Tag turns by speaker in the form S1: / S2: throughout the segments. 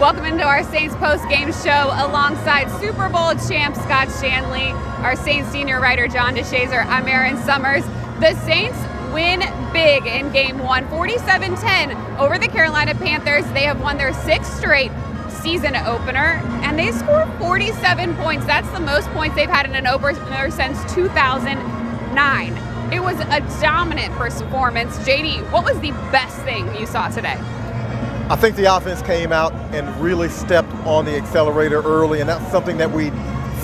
S1: Welcome into our Saints Postgame show alongside Super Bowl champ Scott Shanley, our Saints senior writer John DeShazer. I'm Erin Summers. The Saints win big in Game 1, 47-10 over the Carolina Panthers. They have won their sixth straight season opener, and they scored 47 points. That's the most points they've had in an opener since 2009. It was a dominant performance. JD, what was the best thing you saw today?
S2: I think the offense came out and really stepped on the accelerator early, and that's something that we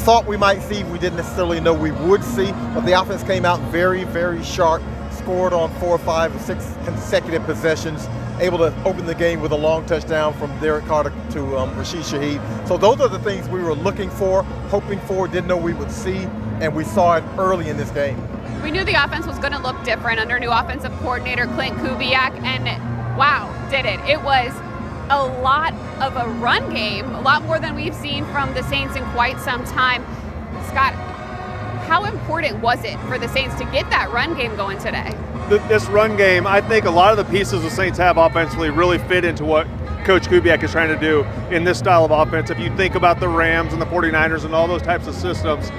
S2: thought we might see. We didn't necessarily know we would see, but the offense came out very, very sharp, scored on 4, 5, or 6 consecutive possessions, able to open the game with a long touchdown from Derek Carter to Rashid Shaheed. So those are the things we were looking for, hoping for, didn't know we would see, and we saw it early in this game.
S1: We knew the offense was going to look different under new offensive coordinator Clint Kubiak, and wow, did it. It was a lot of a run game, a lot more than we've seen from the Saints in quite some time. Scott, how important was it for the Saints to get that run game going today?
S3: This run game, I think a lot of the pieces the Saints have offensively really fit into what Coach Kubiak is trying to do in this style of offense. If you think about the Rams and the 49ers and all those types of systems,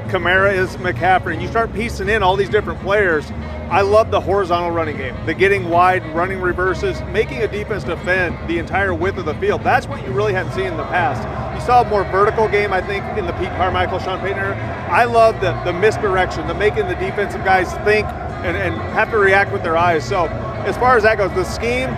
S3: Kamara is McCaffrey, and you start piecing in all these different players. I love the horizontal running game, the getting wide, running reverses, making a defense defend the entire width of the field. That's what you really hadn't seen in the past. You saw a more vertical game, I think, in the Pete Carmichael, Sean Payton era. I love the misdirection, the making the defensive guys think and have to react with their eyes. So as far as that goes, the scheme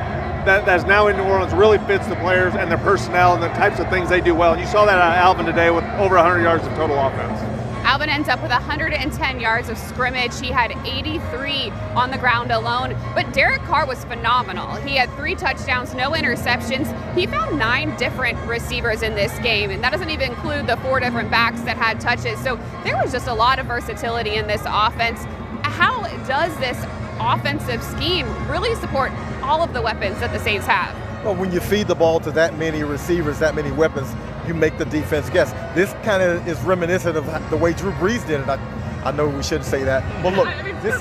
S3: that's now in New Orleans really fits the players and their personnel and the types of things they do well. And you saw that out of Alvin today with over 100 yards of total offense.
S1: Alvin ends up with 110 yards of scrimmage. He had 83 on the ground alone, but Derek Carr was phenomenal. He had 3 touchdowns, no interceptions. He found 9 different receivers in this game, and that doesn't even include the 4 different backs that had touches. So there was just a lot of versatility in this offense. How does this offensive scheme really support all of the weapons that the Saints have?
S2: Well, when you feed the ball to that many receivers, that many weapons, you make the defense guess. This kind of is reminiscent of the way Drew Brees did it. I know we shouldn't say that, but look, this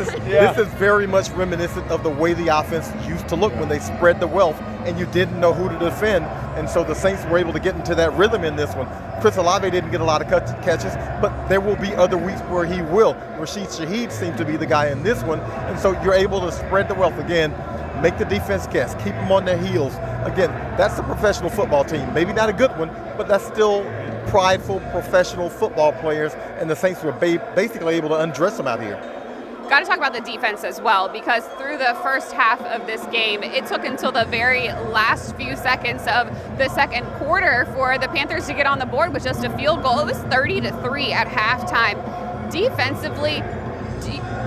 S2: is very much reminiscent of the way the offense used to look when they spread the wealth and you didn't know who to defend. And so the Saints were able to get into that rhythm in this one. Chris Olave didn't get a lot of catches, but there will be other weeks where he will. Rashid Shaheed seemed to be the guy in this one, and so you're able to spread the wealth again, make the defense guess, keep them on their heels. Again, that's a professional football team. Maybe not a good one, but that's still prideful professional football players, and the Saints were basically able to undress them out here.
S1: Got to talk about the defense as well, because through the first half of this game, it took until the very last few seconds of the second quarter for the Panthers to get on the board with just a field goal. It was 30-3 at halftime. Defensively,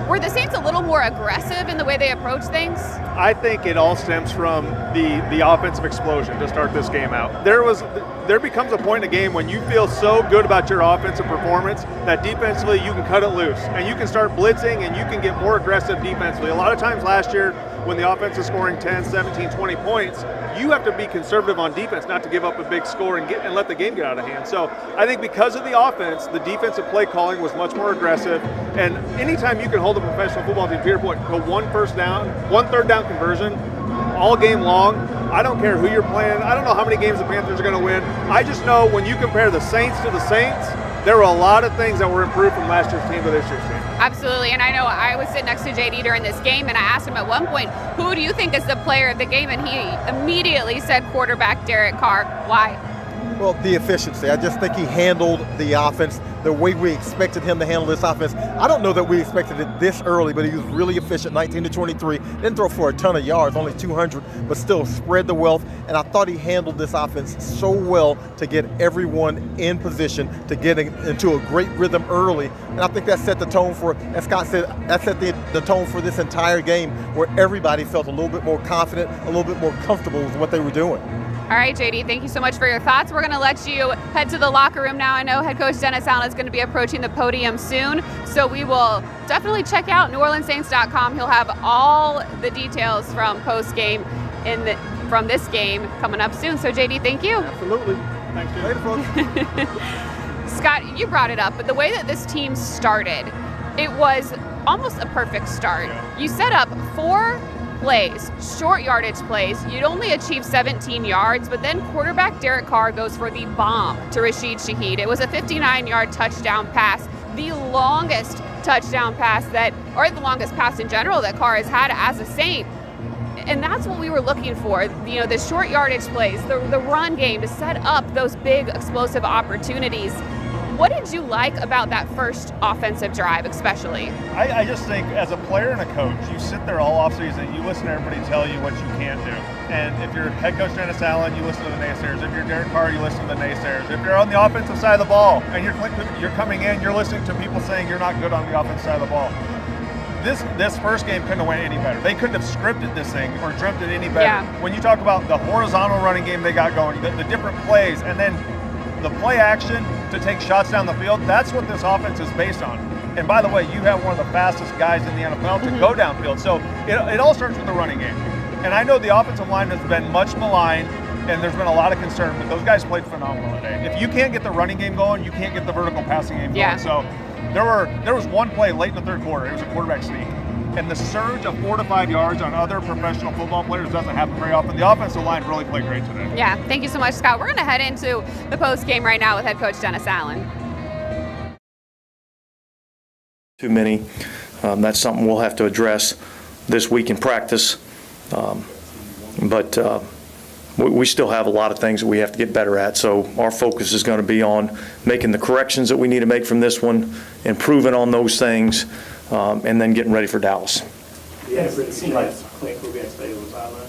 S1: were the Saints a little more aggressive in the way they approach things?
S3: I think it all stems from the offensive explosion to start this game out. There becomes a point in a game when you feel so good about your offensive performance that defensively you can cut it loose and you can start blitzing and you can get more aggressive defensively. A lot of times last year when the offense is scoring 10, 17, 20 points, you have to be conservative on defense not to give up a big score and let the game get out of hand. So I think because of the offense, the defensive play calling was much more aggressive. And anytime you can hold a professional football team, to your point, to one third down conversion all game long, I don't care who you're playing. I don't know how many games the Panthers are going to win. I just know when you compare the Saints to the Saints, there were a lot of things that were improved from last year's team to this year's team.
S1: Absolutely, and I know I was sitting next to JD during this game, and I asked him at one point, who do you think is the player of the game? And he immediately said quarterback Derek Carr. Why?
S2: Well, the efficiency. I just think he handled the offense the way we expected him to handle this offense. I don't know that we expected it this early, but he was really efficient, 19-23. Didn't throw for a ton of yards, only 200, but still spread the wealth. And I thought he handled this offense so well to get everyone in position, to get into a great rhythm early. And I think that set the tone for, as Scott said, that set the tone for this entire game, where everybody felt a little bit more confident, a little bit more comfortable with what they were doing.
S1: All right, JD, thank you so much for your thoughts. We're going to let you head to the locker room now. I know head coach Dennis Allen is going to be approaching the podium soon, so we will definitely check out NewOrleansSaints.com. He'll have all the details from post-game from this game coming up soon. So, JD, thank you.
S3: Absolutely. Thanks, JD.
S2: Later, folks.
S1: Scott, you brought it up, but the way that this team started, it was almost a perfect start. You set up 4 plays, short yardage plays. You'd only achieve 17 yards, but then quarterback Derek Carr goes for the bomb to Rashid Shaheed. It was a 59-yard touchdown pass, the longest touchdown pass or the longest pass in general that Carr has had as a Saint. And that's what we were looking for, the short yardage plays, the run game to set up those big explosive opportunities. What did you like about that first offensive drive, especially?
S3: I just think as a player and a coach, you sit there all offseason, you listen to everybody tell you what you can't do. And if you're head coach Dennis Allen, you listen to the naysayers. If you're Derek Carr, you listen to the naysayers. If you're on the offensive side of the ball and you're coming in, you're listening to people saying you're not good on the offensive side of the ball. This first game couldn't have went any better. They couldn't have scripted this thing or dreamt it any better.
S1: Yeah.
S3: When you talk about the horizontal running game they got going, the different plays, and then the play action to take shots down the field, that's what this offense is based on. And by the way, you have one of the fastest guys in the NFL to go downfield. So it all starts with the running game. And I know the offensive line has been much maligned, and there's been a lot of concern, but those guys played phenomenal today. If you can't get the running game going, you can't get the vertical passing game going.
S1: Yeah.
S3: So there was one play late in the third quarter. It was a quarterback sneak. And the surge of 4 to 5 yards on other professional football players doesn't happen very often. The offensive line really played great today.
S1: Yeah, thank you so much, Scott. We're going to head into the post game right now with head coach Dennis Allen.
S4: Too many. That's something we'll have to address this week in practice. But we still have a lot of things that we have to get better at. So our focus is going to be on making the corrections that we need to make from this one, improving on those things, and then getting ready for Dallas.
S5: Yeah, it seemed like Clint Kubiak stayed on the sideline.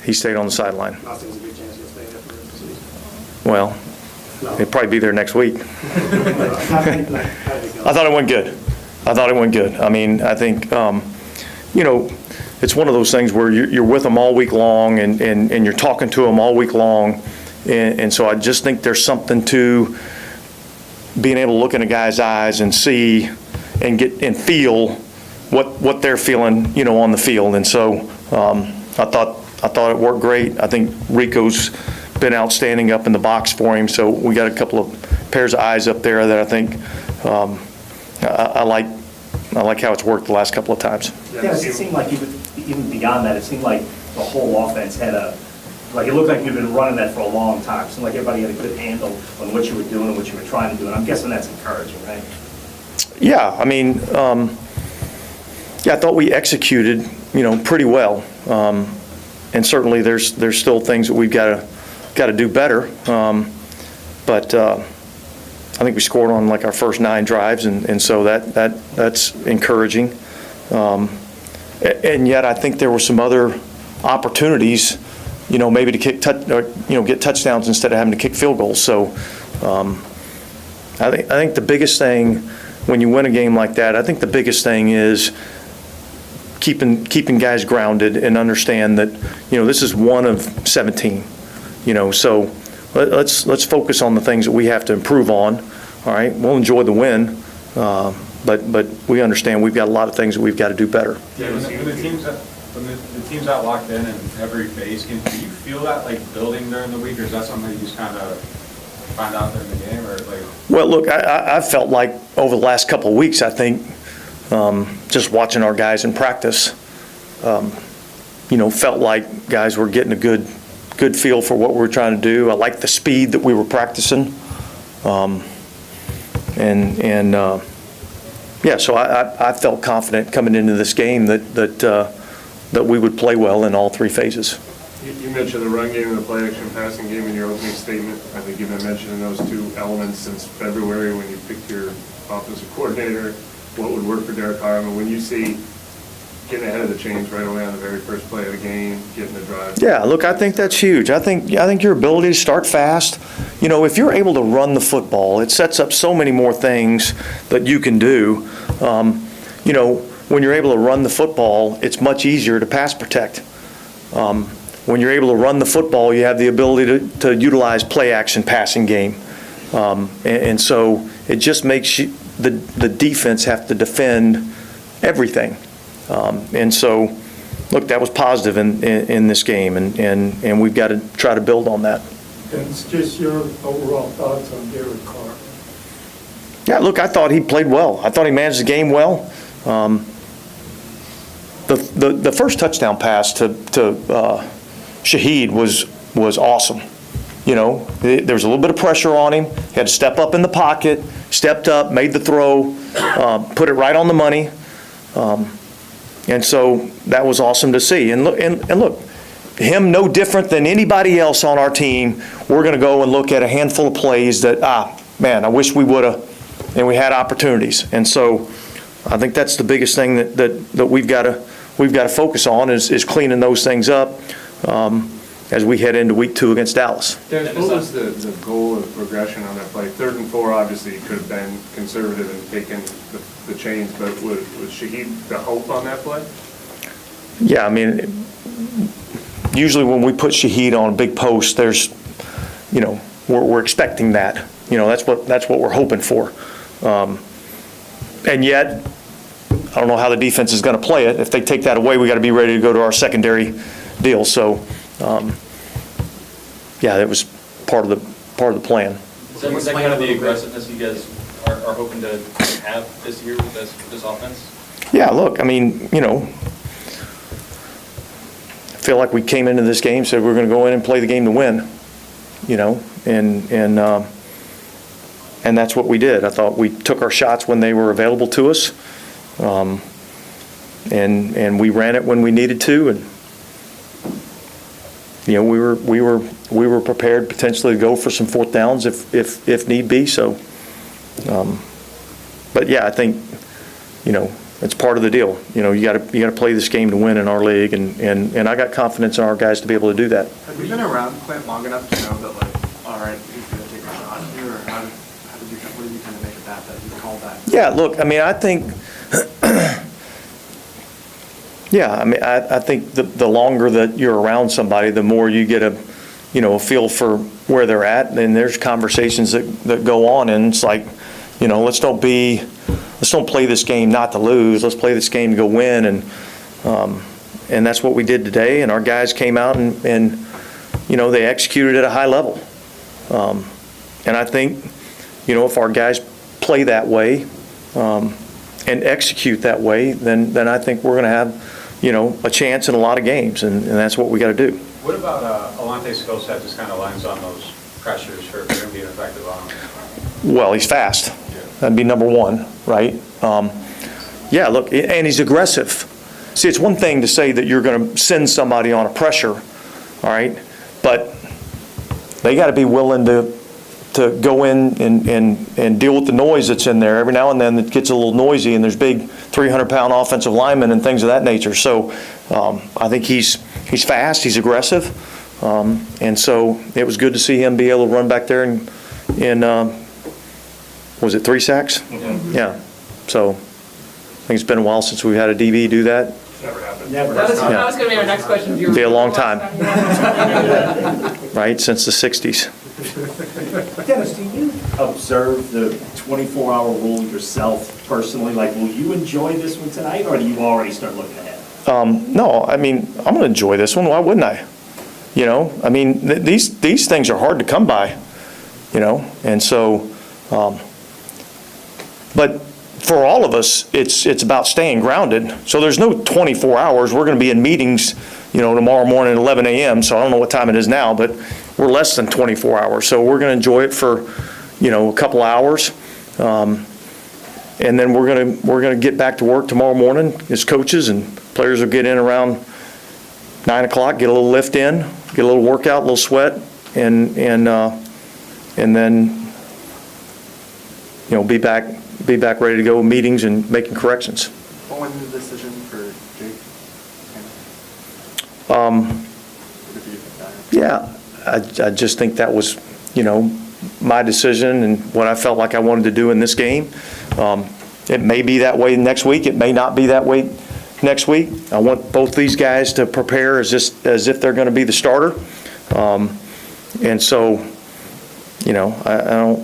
S4: He stayed on the sideline.
S5: I think there's a good chance he'll stay there for the rest of the season.
S4: Well, he'll probably be there next week. I thought it went good. I mean, I think, it's one of those things where you're with them all week long and you're talking to them all week long. And so I just think there's something to being able to look in a guy's eyes and see and get and feel what they're feeling, on the field. And so I thought it worked great. I think Rico's been outstanding up in the box for him. So we got a couple of pairs of eyes up there that I think I like how it's worked the last couple of times.
S5: Yeah, it seemed like even beyond that, it seemed like the whole offense had it looked like you'd been running that for a long time. It seemed like everybody had a good handle on what you were doing and what you were trying to do. And I'm guessing that's encouraging, right?
S4: Yeah, I mean, I thought we executed, pretty well. And certainly there's still things that we've got to do better. But I think we scored on like our first 9 drives, and so that's encouraging. And yet I think there were some other opportunities, maybe to get touchdowns instead of having to kick field goals. So I think the biggest thing when you win a game like that, I think the biggest thing is keeping guys grounded and understand that this is one of 17. So let's focus on the things that we have to improve on. All right, we'll enjoy the win, but we understand we've got a lot of things that we've got to do better.
S6: Yeah, when the team's out locked in and every phase game, do you feel that building during the week, or is that something you just kind of find out during the game, or
S4: Well, look, I felt like over the last couple of weeks, I think just watching our guys in practice, felt like guys were getting a good feel for what we were trying to do. I liked the speed that we were practicing. So I felt confident coming into this game that we would play well in all 3 phases.
S7: You mentioned the run game and the play action passing game in your opening statement. I think you've been mentioning those 2 elements since February when you picked your offensive coordinator, what would work for Derek Carr. When you see getting ahead of the chains right away on the very first play of the game, getting the drive.
S4: Yeah, look, I think that's huge. I think your ability to start fast, if you're able to run the football, it sets up so many more things that you can do. When you're able to run the football, it's much easier to pass protect. When you're able to run the football, you have the ability to utilize play action passing game. And so it just makes the defense have to defend everything. And so, look, that was positive in this game, and we've got to try to build on that.
S8: And it's just your overall thoughts on Derek Carr.
S4: Yeah, look, I thought he played well. I thought he managed the game well. the first touchdown pass to Shaheed was awesome. You know, there was a little bit of pressure on him. He had to step up in the pocket, stepped up, made the throw, put it right on the money. And so that was awesome to see. And look, him no different than anybody else on our team. We're going to go and look at a handful of plays that, man, I wish we would have, and we had opportunities. And so I think that's the biggest thing that we've got to focus on is cleaning those things up as we head into week 2 against Dallas.
S7: What was the goal of progression on that play? 3rd and 4, obviously, could have been conservative and taken the chains, but was Shaheed the hope on that play?
S4: Yeah, I mean, usually when we put Shaheed on a big post, there's, you know, we're expecting that. You know, that's what we're hoping for. And yet, I don't know how the defense is going to play it. If they take that away, we got to be ready to go to our secondary deal. So, yeah, that was part of the plan.
S9: Is that kind of the aggressiveness you guys are hoping to have this year with this offense?
S4: Yeah, look, I mean, you know, I feel like we came into this game, said we're going to go in and play the game to win, you know, and that's what we did. I thought we took our shots when they were available to us, and we ran it when we needed to, and you know, we were prepared potentially to go for some 4th downs if need be. So, but yeah, I think, you know, it's part of the deal. You know, you got to play this game to win in our league, and I got confidence in our guys to be able to do that.
S10: Have you been around Clint long enough to know that, like, all right, he's going to take a shot here, or what did you kind of make of that you called that?
S4: Yeah, look, I mean, I think, yeah, I mean, I think the longer that you're around somebody, the more you get a feel for where they're at, and there's conversations that go on, and it's like, you know, let's don't play this game not to lose. Let's play this game to go win, and that's what we did today. And our guys came out and you know, they executed at a high level. And I think, you know, if our guys play that way and execute that way, then I think we're going to have, you know, a chance in a lot of games, and that's what we got to do.
S6: What about Alontae's skill set just kind of lines on those pressures for him being effective on them?
S4: Well, he's fast. That'd be number one, right? Yeah, look, and he's aggressive. See, it's one thing to say that you're going to send somebody on a pressure, all right? But they got to be willing to go in and deal with the noise that's in there. Every now and then it gets a little noisy, and there's big 300-pound offensive linemen and things of that nature. So I think he's fast, he's aggressive, and so it was good to see him be able to run back there and was it 3 sacks? Mm-hmm. Yeah. So I think it's been a while since we've had a DB do that.
S7: Never happened.
S11: That was going to be our next question.
S4: It'll be a long time, right? Since the 60s.
S5: Dennis, do you observe the 24-hour rule yourself personally? Like, will you enjoy this one tonight, or do you already start looking ahead?
S4: No, I mean, I'm going to enjoy this one. Why wouldn't I? You know, I mean, these things are hard to come by, you know, and so, but for all of us, it's about staying grounded. So there's no 24 hours. We're going to be in meetings, you know, tomorrow morning at 11 a.m. So I don't know what time it is now, but we're less than 24 hours. So we're going to enjoy it for, you know, a couple hours, and then we're going to get back to work tomorrow morning as coaches, and players will get in around 9 o'clock, get a little lift in, get a little workout, a little sweat, and then, you know, be back ready to go in meetings and making corrections.
S10: What went into the decision for Jake?
S4: Yeah, I just think that was, you know, my decision and what I felt like I wanted to do in this game. It may be that way next week. It may not be that way next week. I want both these guys to prepare as if they're going to be the starter. And so, you know, I don't.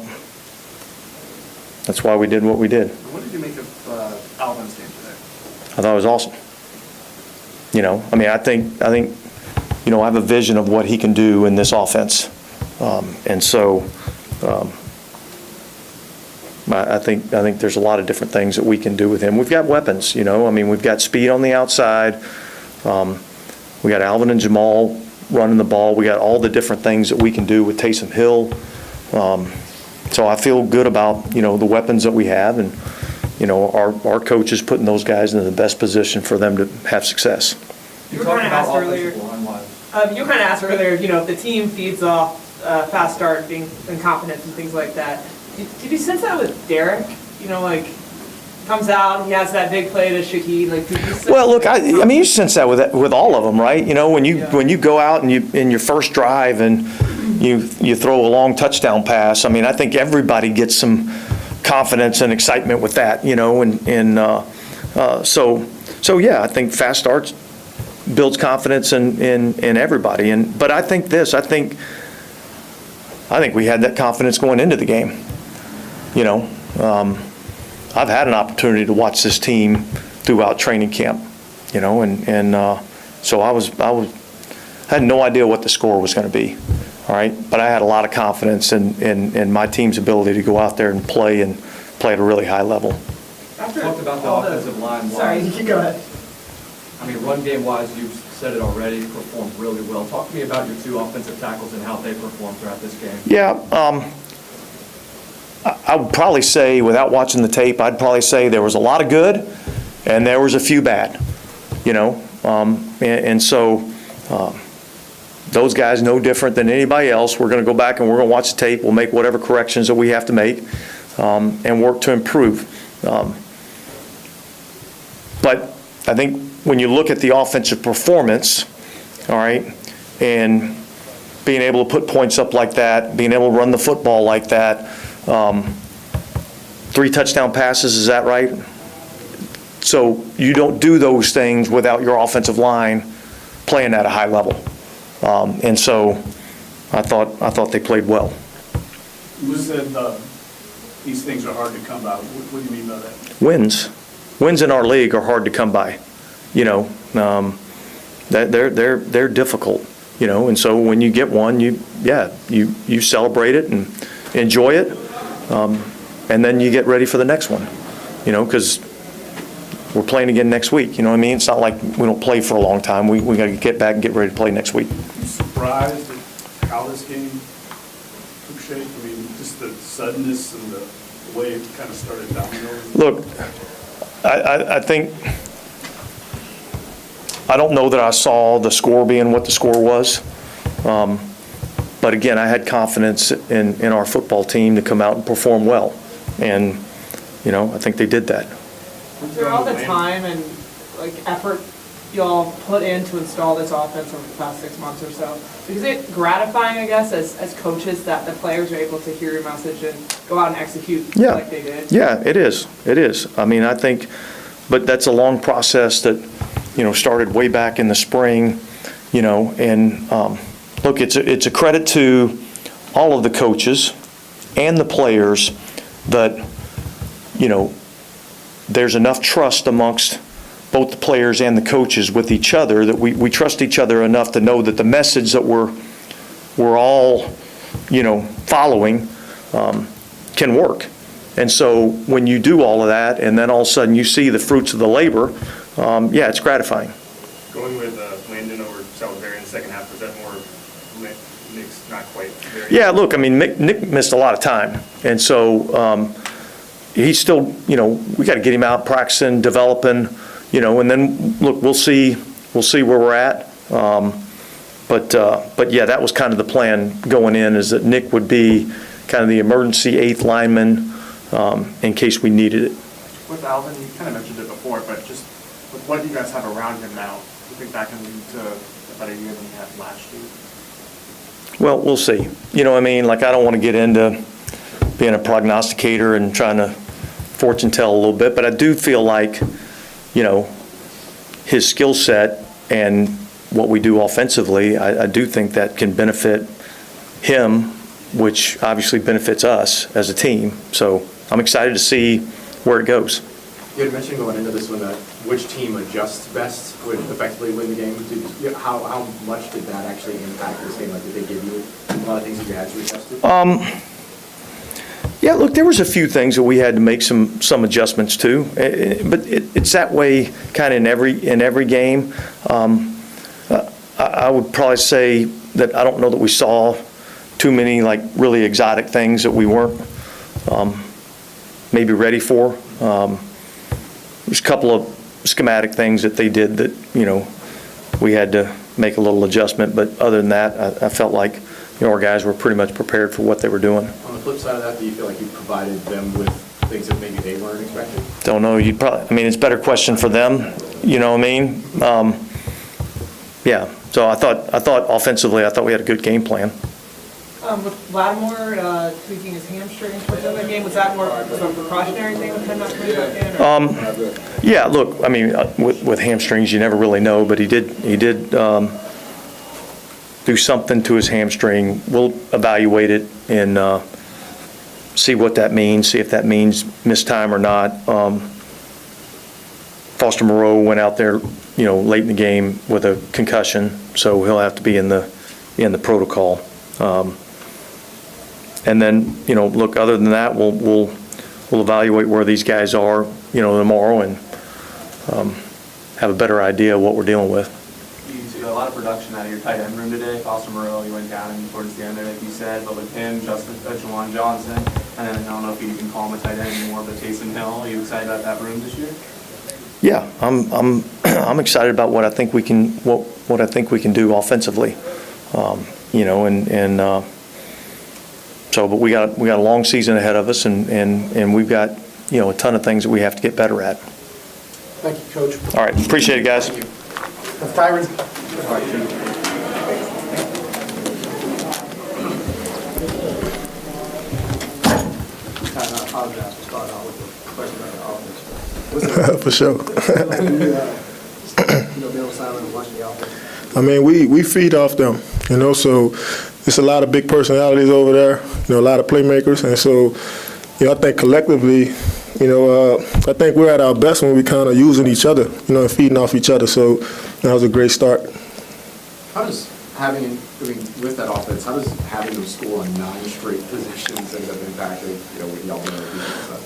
S4: That's why we did what we did.
S10: What did you make of Alvin's game today?
S4: I thought it was awesome. You know, I mean, I think, you know, I have a vision of what he can do in this offense, and so I think there's a lot of different things that we can do with him. We've got weapons, you know. I mean, we've got speed on the outside. We got Alvin and Jamal running the ball. We got all the different things that we can do with Taysom Hill. So I feel good about, you know, the weapons that we have, and, you know, our coach is putting those guys in the best position for them to have success.
S11: You were kind of asked earlier. You kind of asked earlier, you know, if the team feeds off fast start and confidence and things like that. Did you sense that with Derek? You know, like, comes out, he has that big play to Shaheed. Like, did you sense
S4: well, look, I mean, you sense that with all of them, right? You know, when you go out and you in your first drive and you throw a long touchdown pass. I mean, I think everybody gets some confidence and excitement with that. You know, so yeah, I think fast starts builds confidence in everybody. But I think we had that confidence going into the game. You know, I've had an opportunity to watch this team throughout training camp. You know, so I had no idea what the score was going to be. All right, but I had a lot of confidence in my team's ability to go out there and play at a really high level.
S10: Talked about the offensive line.
S11: Sorry, you can go ahead.
S10: I mean, run game wise, you've said it already, performed really well. Talk to me about your two offensive tackles and how they performed throughout this game.
S4: Yeah, I would probably say, without watching the tape, I'd probably say there was a lot of good and there was a few bad, you know. So those guys, no different than anybody else. We're going to go back and we're going to watch the tape. We'll make whatever corrections that we have to make and work to improve. But I think when you look at the offensive performance, all right, and being able to put points up like that, being able to run the football like that, 3 touchdown passes, is that right? So you don't do those things without your offensive line playing at a high level. And so I thought they played well.
S8: You said these things are hard to come by. What do you mean by that?
S4: Wins in our league are hard to come by. You know, they're difficult. You know, and so when you get one, you celebrate it and enjoy it, and then you get ready for the next one. You know, because we're playing again next week. You know what I mean? It's not like we don't play for a long time. We got to get back and get ready to play next week.
S8: You surprised at how this game took shape? I mean, just the suddenness and the way it kind of started dominoing.
S4: Look, I think, I don't know that I saw the score being what the score was. But again, I had confidence in our football team to come out and perform well. And, you know, I think they did that.
S11: Throughout the time and like effort y'all put in to install this offense over the past 6 months or so, is it gratifying, I guess, as coaches that the players are able to hear your message and go out and execute like they did? Yeah,
S4: it is. It is. I mean, I think, but that's a long process that, you know, started way back in the spring, you know, and look, it's a credit to all of the coaches and the players that, you know, there's enough trust amongst both the players and the coaches with each other that we trust each other enough to know that the message that we're all, you know, following can work. And so when you do all of that and then all of a sudden you see the fruits of the labor, yeah, it's gratifying.
S7: Going with Landon over Salisbury in the second half, was that more Nick's not quite there?
S4: Yeah, look, I mean, Nick missed a lot of time. And so he's still, you know, we got to get him out practicing, developing, you know, and then look, we'll see where we're at. But yeah, that was kind of the plan going in, is that Nick would be kind of the emergency 8th lineman in case we needed it.
S10: With Alvin, you kind of mentioned it before, but just with what you guys have around him now, do you think that can lead to a better year than you had last year?
S4: Well, we'll see. You know what I mean? Like, I don't want to get into being a prognosticator and trying to fortune tell a little bit, but I do feel like, you know, his skill set and what we do offensively, I do think that can benefit him, which obviously benefits us as a team. So I'm excited to see where it goes.
S12: You had mentioned going into this one that which team adjusts best would effectively win the game. How much did that actually impact this game? Like, did they give you a lot of things that you had to adjust to?
S4: Yeah, look, there was a few things that we had to make some adjustments to, but it's that way kind of in every game. I would probably say that I don't know that we saw too many like really exotic things that we weren't maybe ready for. There's a couple of schematic things that they did that, you know, we had to make a little adjustment, but other than that, I felt like, you know, our guys were pretty much prepared for what they were doing.
S12: On the flip side of that, do you feel like you provided them with things that maybe they weren't expecting?
S4: Don't know. You'd probably, I mean, it's a better question for them. You know what I mean? Yeah. So I thought offensively, I thought we had a good game plan.
S11: With Lattimore tweaking his hamstring towards the end of the game, was that more of a precautionary thing with him not coming back in?
S4: Yeah. Look, I mean, with hamstrings, you never really know, but he did do something to his hamstring. We'll evaluate it and see what that means, see if that means missed time or not. Foster Moreau went out there, you know, late in the game with a concussion, so he'll have to be in the protocol. And then, you know, look, other than that, we'll evaluate where these guys are, you know, tomorrow and have a better idea of what we're dealing with.
S10: You see a lot of production out of your tight end room today. Foster Moreau, he went down towards the end there, like you said, but with him, Juwan Johnson, and then I don't know if you can call him a tight end anymore, but Taysom Hill, are you excited about that room this year?
S4: Yeah, I'm excited about what I think we can what I think we can do offensively, you know, and so, but we got a long season ahead of us, and we've got, you know, a ton of things that we have to get better at.
S12: Thank you, Coach.
S4: All right, appreciate it, guys.
S12: Tyron.
S13: For sure. I mean, we feed off them, you know, so there's a lot of big personalities over there, you know, a lot of playmakers. And so, you know, I think collectively, you know, I think we're at our best when we kind of using each other, you know, and feeding off each other. So that was a great start.
S12: How does having, I mean, with that offense, how does having them score on 9 straight possessions end up impacting, you know, what y'all doing?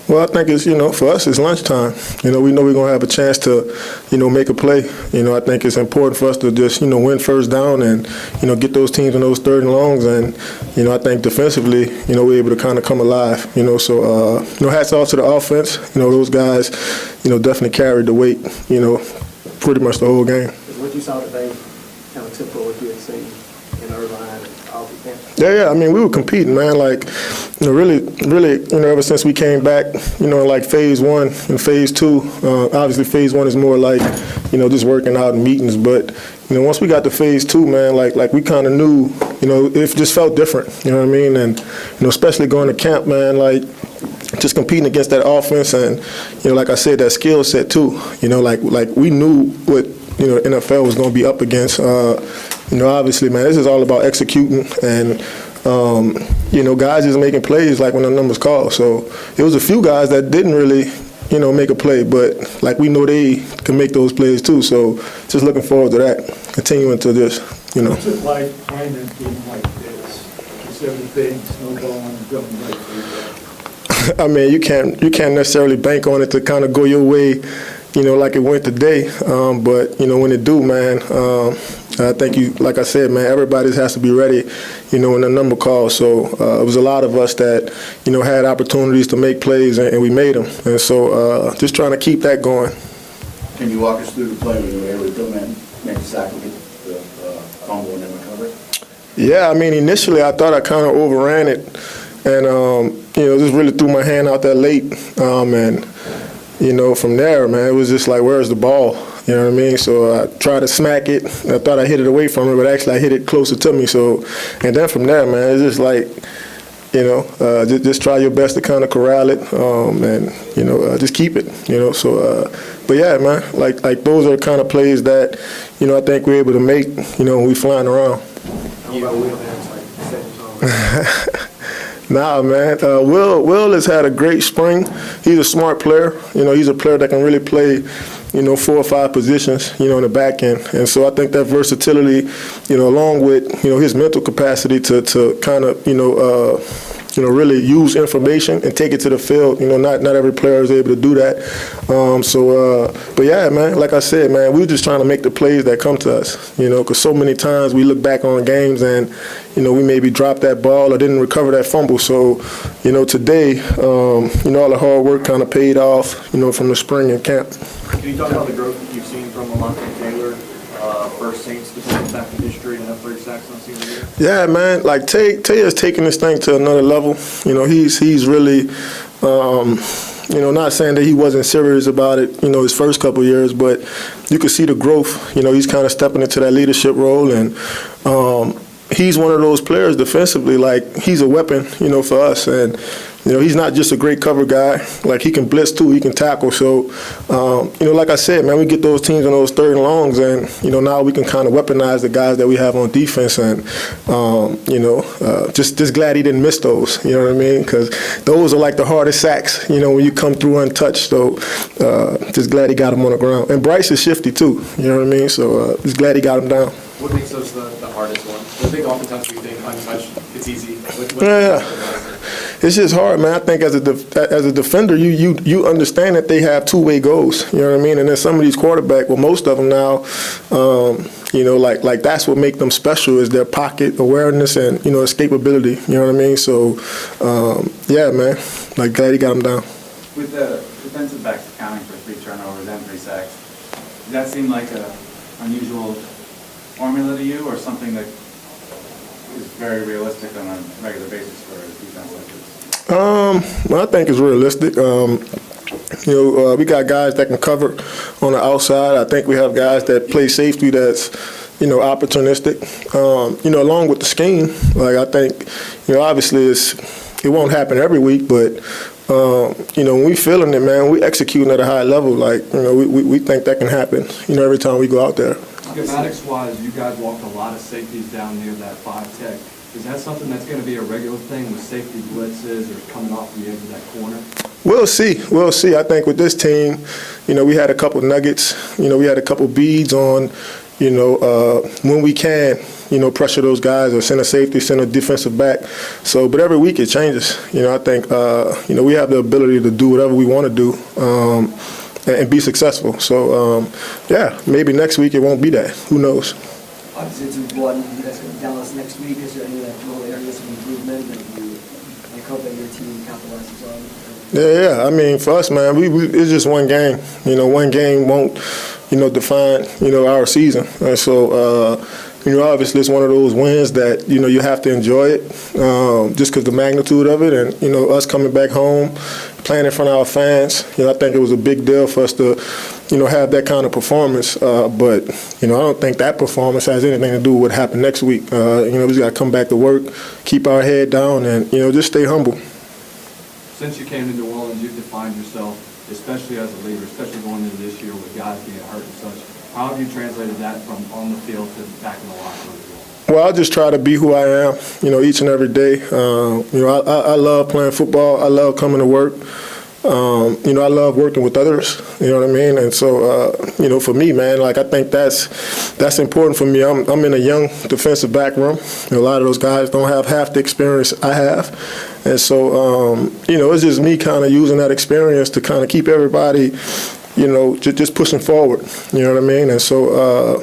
S13: Well, I think it's, you know, for us, it's lunchtime. You know, we know we're going to have a chance to, you know, make a play. You know, I think it's important for us to just, you know, win first down and, you know, get those teams in those third and longs. And, you know, I think defensively, you know, we're able to kind of come alive, you know. So, you know, hats off to the offense. You know, those guys, you know, definitely carried the weight, you know, pretty much the whole game.
S14: What you saw today kind of typical what you had seen in Irvine and all the camp?
S13: Yeah, I mean, we were competing, man. Like, you know, really, you know, ever since we came back, you know, like phase 1 and phase 2. Obviously, phase 1 is more like, you know, just working out in meetings. But, you know, once we got to phase 2, man, like we kind of knew, you know, it just felt different. You know what I mean? And, you know, especially going to camp, man, like just competing against that offense and, you know, like I said, that skill set too. You know, like we knew what, you know, NFL was going to be up against. You know, obviously, man, this is all about executing and, you know, guys just making plays like when the numbers call. So it was a few guys that didn't really, you know, make a play, but like we know they can make those plays too. So just looking forward to that, continuing to this, you know.
S14: What's it like playing in a game like this? It's everything, snowballing, going right through.
S13: I mean, you can't necessarily bank on it to kind of go your way, you know, like it went today. But, you know, when it do, man, I think you, like I said, man, everybody has to be ready, you know, when the number calls. So it was a lot of us that, you know, had opportunities to make plays and we made them. And so just trying to keep that going.
S15: Can you walk us through the play when you were able to come in, make the sack, get the fumble and then recover?
S13: Yeah, I mean, initially I thought I kind of overran it and, you know, just really threw my hand out there late. And, you know, from there, man, it was just like, where's the ball? You know what I mean? So I tried to smack it. I thought I hit it away from her, but actually I hit it closer to me. So, and then from there, man, it's just like, you know, just try your best to kind of corral it and, you know, just keep it, you know. So, but yeah, man, like those are kind of plays that, you know, I think we're able to make, you know, when we flying around.
S14: How about Will Hands, like setting zone?
S13: Nah, man. Will has had a great spring. He's a smart player. You know, he's a player that can really play, you know, 4 or 5 positions, you know, in the back end. And so I think that versatility, you know, along with, you know, his mental capacity to kind of, you know, really use information and take it to the field. Not every player is able to do that. But yeah, man, like I said, man, we're just trying to make the plays that come to us, because so many times we look back on games and, we maybe dropped that ball or didn't recover that fumble. So, today, all the hard work kind of paid off, from the spring and camp.
S5: Can you talk about the growth that you've seen from Alontae Taylor, first Saints defensive back in history, and have 30 sacks on senior year?
S13: Yeah, man. Like Taylor's taking this thing to another level. He's really, not saying that he wasn't serious about it, his first couple of years, but you could see the growth. He's kind of stepping into that leadership role, and he's one of those players defensively. Like, he's a weapon, for us, and he's not just a great cover guy. Like, he can blitz too, he can tackle. So, like I said, man, we get those teams on those third and longs, and now we can kind of weaponize the guys that we have on defense, and just glad he didn't miss those. You know what I mean? Because those are like the hardest sacks. When you come through untouched. So, just glad he got him on the ground. And Bryce is shifty too. You know what I mean? So, just glad he got him down.
S10: What makes those the hardest one? The big oftentimes we think untouched, it's easy.
S13: It's just hard, man. I think as a defender, you understand that they have two-way goals. You know what I mean? And then some of these quarterbacks, well, most of them now, like that's what makes them special is their pocket awareness and escapability. You know what I mean? So, yeah, man. Like, glad he got them down.
S6: With the defensive backs accounting for 3 turnovers and 3 sacks, does that seem like an unusual formula to you, or something that is very realistic on a regular basis for a defense like this?
S13: I think it's realistic. We got guys that can cover on the outside. I think we have guys that play safety that's, opportunistic. Along with the scheme, like, I think, obviously it won't happen every week, but when we feeling it, man, we executing at a high level. Like, we think that can happen, every time we go out there.
S16: Schematics-wise, you guys walked a lot of safeties down near that 5 tech. Is that something that's going to be a regular thing with safety blitzes or coming off the edge of that corner?
S13: We'll see. I think with this team, we had a couple nuggets. We had a couple beads on, when we can, pressure those guys or send a safety, send a defensive back. So, but every week it changes. I think, we have the ability to do whatever we want to do. And be successful. So, yeah, maybe next week it won't be that. Who knows?
S17: Obviously, it's important. You guys go to Dallas next week. Is there any little areas of improvement that you hope that your team capitalizes on?
S13: Yeah. I mean, for us, man, it's just one game. One game won't, define, our season. And so, obviously it's one of those wins that, you have to enjoy it just because the magnitude of it and, us coming back home, playing in front of our fans. I think it was a big deal for us to, have that kind of performance. But, I don't think that performance has anything to do with what happened next week. We just got to come back to work, keep our head down, and, just stay humble.
S16: Since you came to New Orleans, you've defined yourself, especially as a leader, especially going into this year with guys being hurt and such. How have you translated that from on the field to back in the locker room?
S13: Well, I just try to be who I am, each and every day. I love playing football. I love coming to work. I love working with others, you know what I mean? And so, for me, man, like, I think that's important for me. I'm in a young defensive back room. A lot of those guys don't have half the experience I have. And so, it's just me kind of using that experience to kind of keep everybody, just pushing forward, you know what I mean? And so,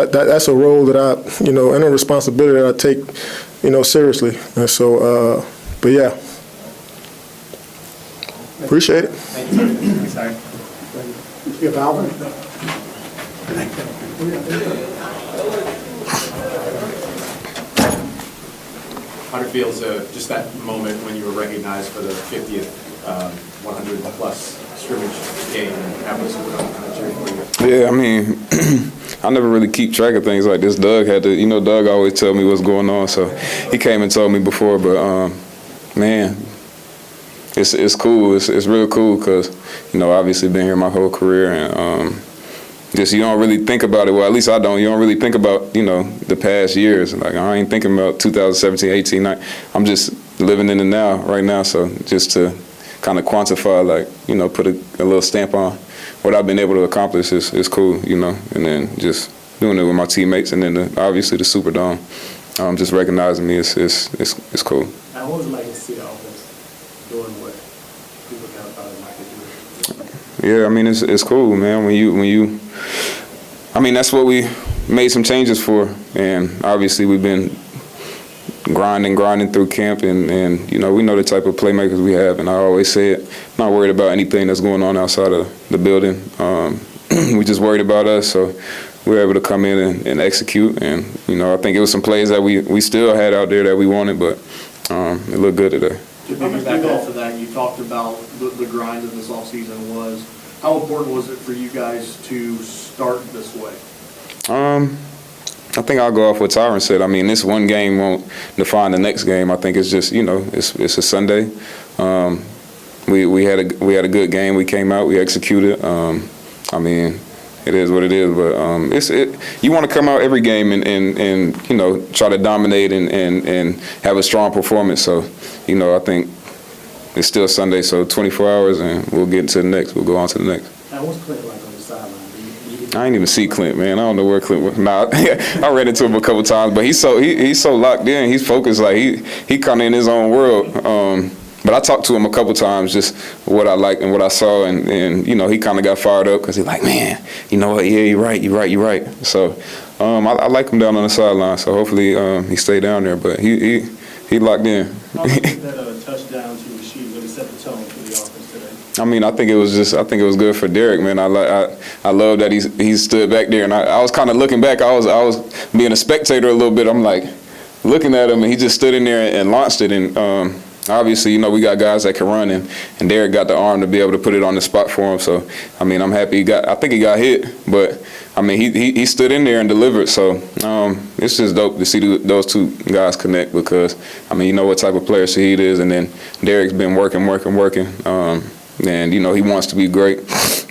S13: that's a role that I, and a responsibility that I take, seriously. And so, but yeah. Appreciate it.
S10: Thanks, Harry.
S14: You have Alvin?
S12: How it feels just that moment when you were recognized for the 50th 100-plus scrimmage game and have the Super Bowl kind of cheering for you?
S18: Yeah, I mean, I never really keep track of things like this. Doug had to, Doug always tell me what's going on, so he came and told me before, but man, it's cool. It's real cool because, obviously been here my whole career and just you don't really think about it. Well, at least I don't. You don't really think about, the past years. Like, I ain't thinking about 2017, 18, 19. I'm just living in the now, right now. So just to kind of quantify, like, put a little stamp on what I've been able to accomplish is cool, and then just doing it with my teammates and then obviously the Superdome, just recognizing me is cool.
S17: What was it like to see all
S18: Yeah, I mean, it's cool, man. When you, I mean, that's what we made some changes for, and obviously we've been grinding through camp, and you know, we know the type of playmakers we have, and I always say it, not worried about anything that's going on outside of the building. We just worried about us, so we were able to come in and execute, and you know, I think it was some plays that we still had out there that we wanted, but it looked good today.
S19: To piggyback off of that, you talked about the grind of this offseason was. How important was it for you guys to start this way?
S18: I think I'll go off what Tyron said. I mean, this one game won't define the next game. I think it's just, you know, it's a Sunday. We had a good game. We came out, we executed. I mean, it is what it is, but you want to come out every game and you know, try to dominate and have a strong performance. So, you know, I think it's still Sunday, so 24 hours, and we'll get into the next. We'll go on to the next.
S17: Now, what's Clint like on the sideline?
S18: I ain't even see Clint, man. I don't know where Clint was. Nah, I ran into him a couple times, but he's so locked in. He's focused, like he kind of in his own world. But I talked to him a couple times, just what I liked and what I saw, and you know, he kind of got fired up because he's like, man, you know what? Yeah, you're right. So I like him down on the sideline. So hopefully he stay down there, but he locked in.
S8: How do you think that touchdown to Rashid really set the tone for the offense today?
S18: I mean, I think it was good for Derek, man. I love that he stood back there, and I was kind of looking back. I was being a spectator a little bit. I'm like looking at him, and he just stood in there and launched it. And obviously, you know, we got guys that can run, and Derek got the arm to be able to put it on the spot for him. So, I mean, I'm happy I think he got hit, but I mean, he stood in there and delivered. So, it's just dope to see those two guys connect because, I mean, you know what type of player Shaheed is, and then Derek's been working. And you know, he wants to be great.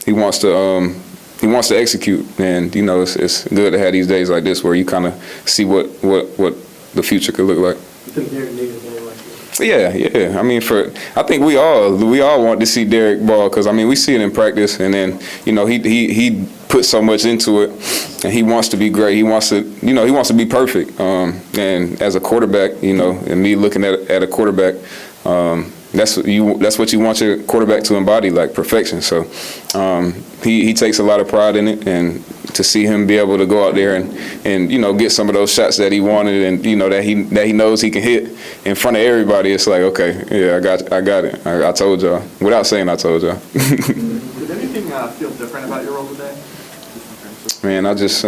S18: He wants to execute, and you know, it's good to have these days like this where you kind of see what the future could look like.
S17: You think Derek needed a game like this?
S18: Yeah. I mean, I think we all want to see Derek ball because I mean, we see it in practice, and then you know, he puts so much into it, and he wants to be great. He wants to be perfect. And as a quarterback, you know, and me looking at a quarterback. That's what you want your quarterback to embody, like perfection. So he takes a lot of pride in it, and to see him be able to go out there and you know, get some of those shots that he wanted, and you know, that he knows he can hit in front of everybody, it's like, okay, yeah, I got it. I told y'all without saying I told y'all.
S19: Did anything feel different about your role today?
S18: Man, I just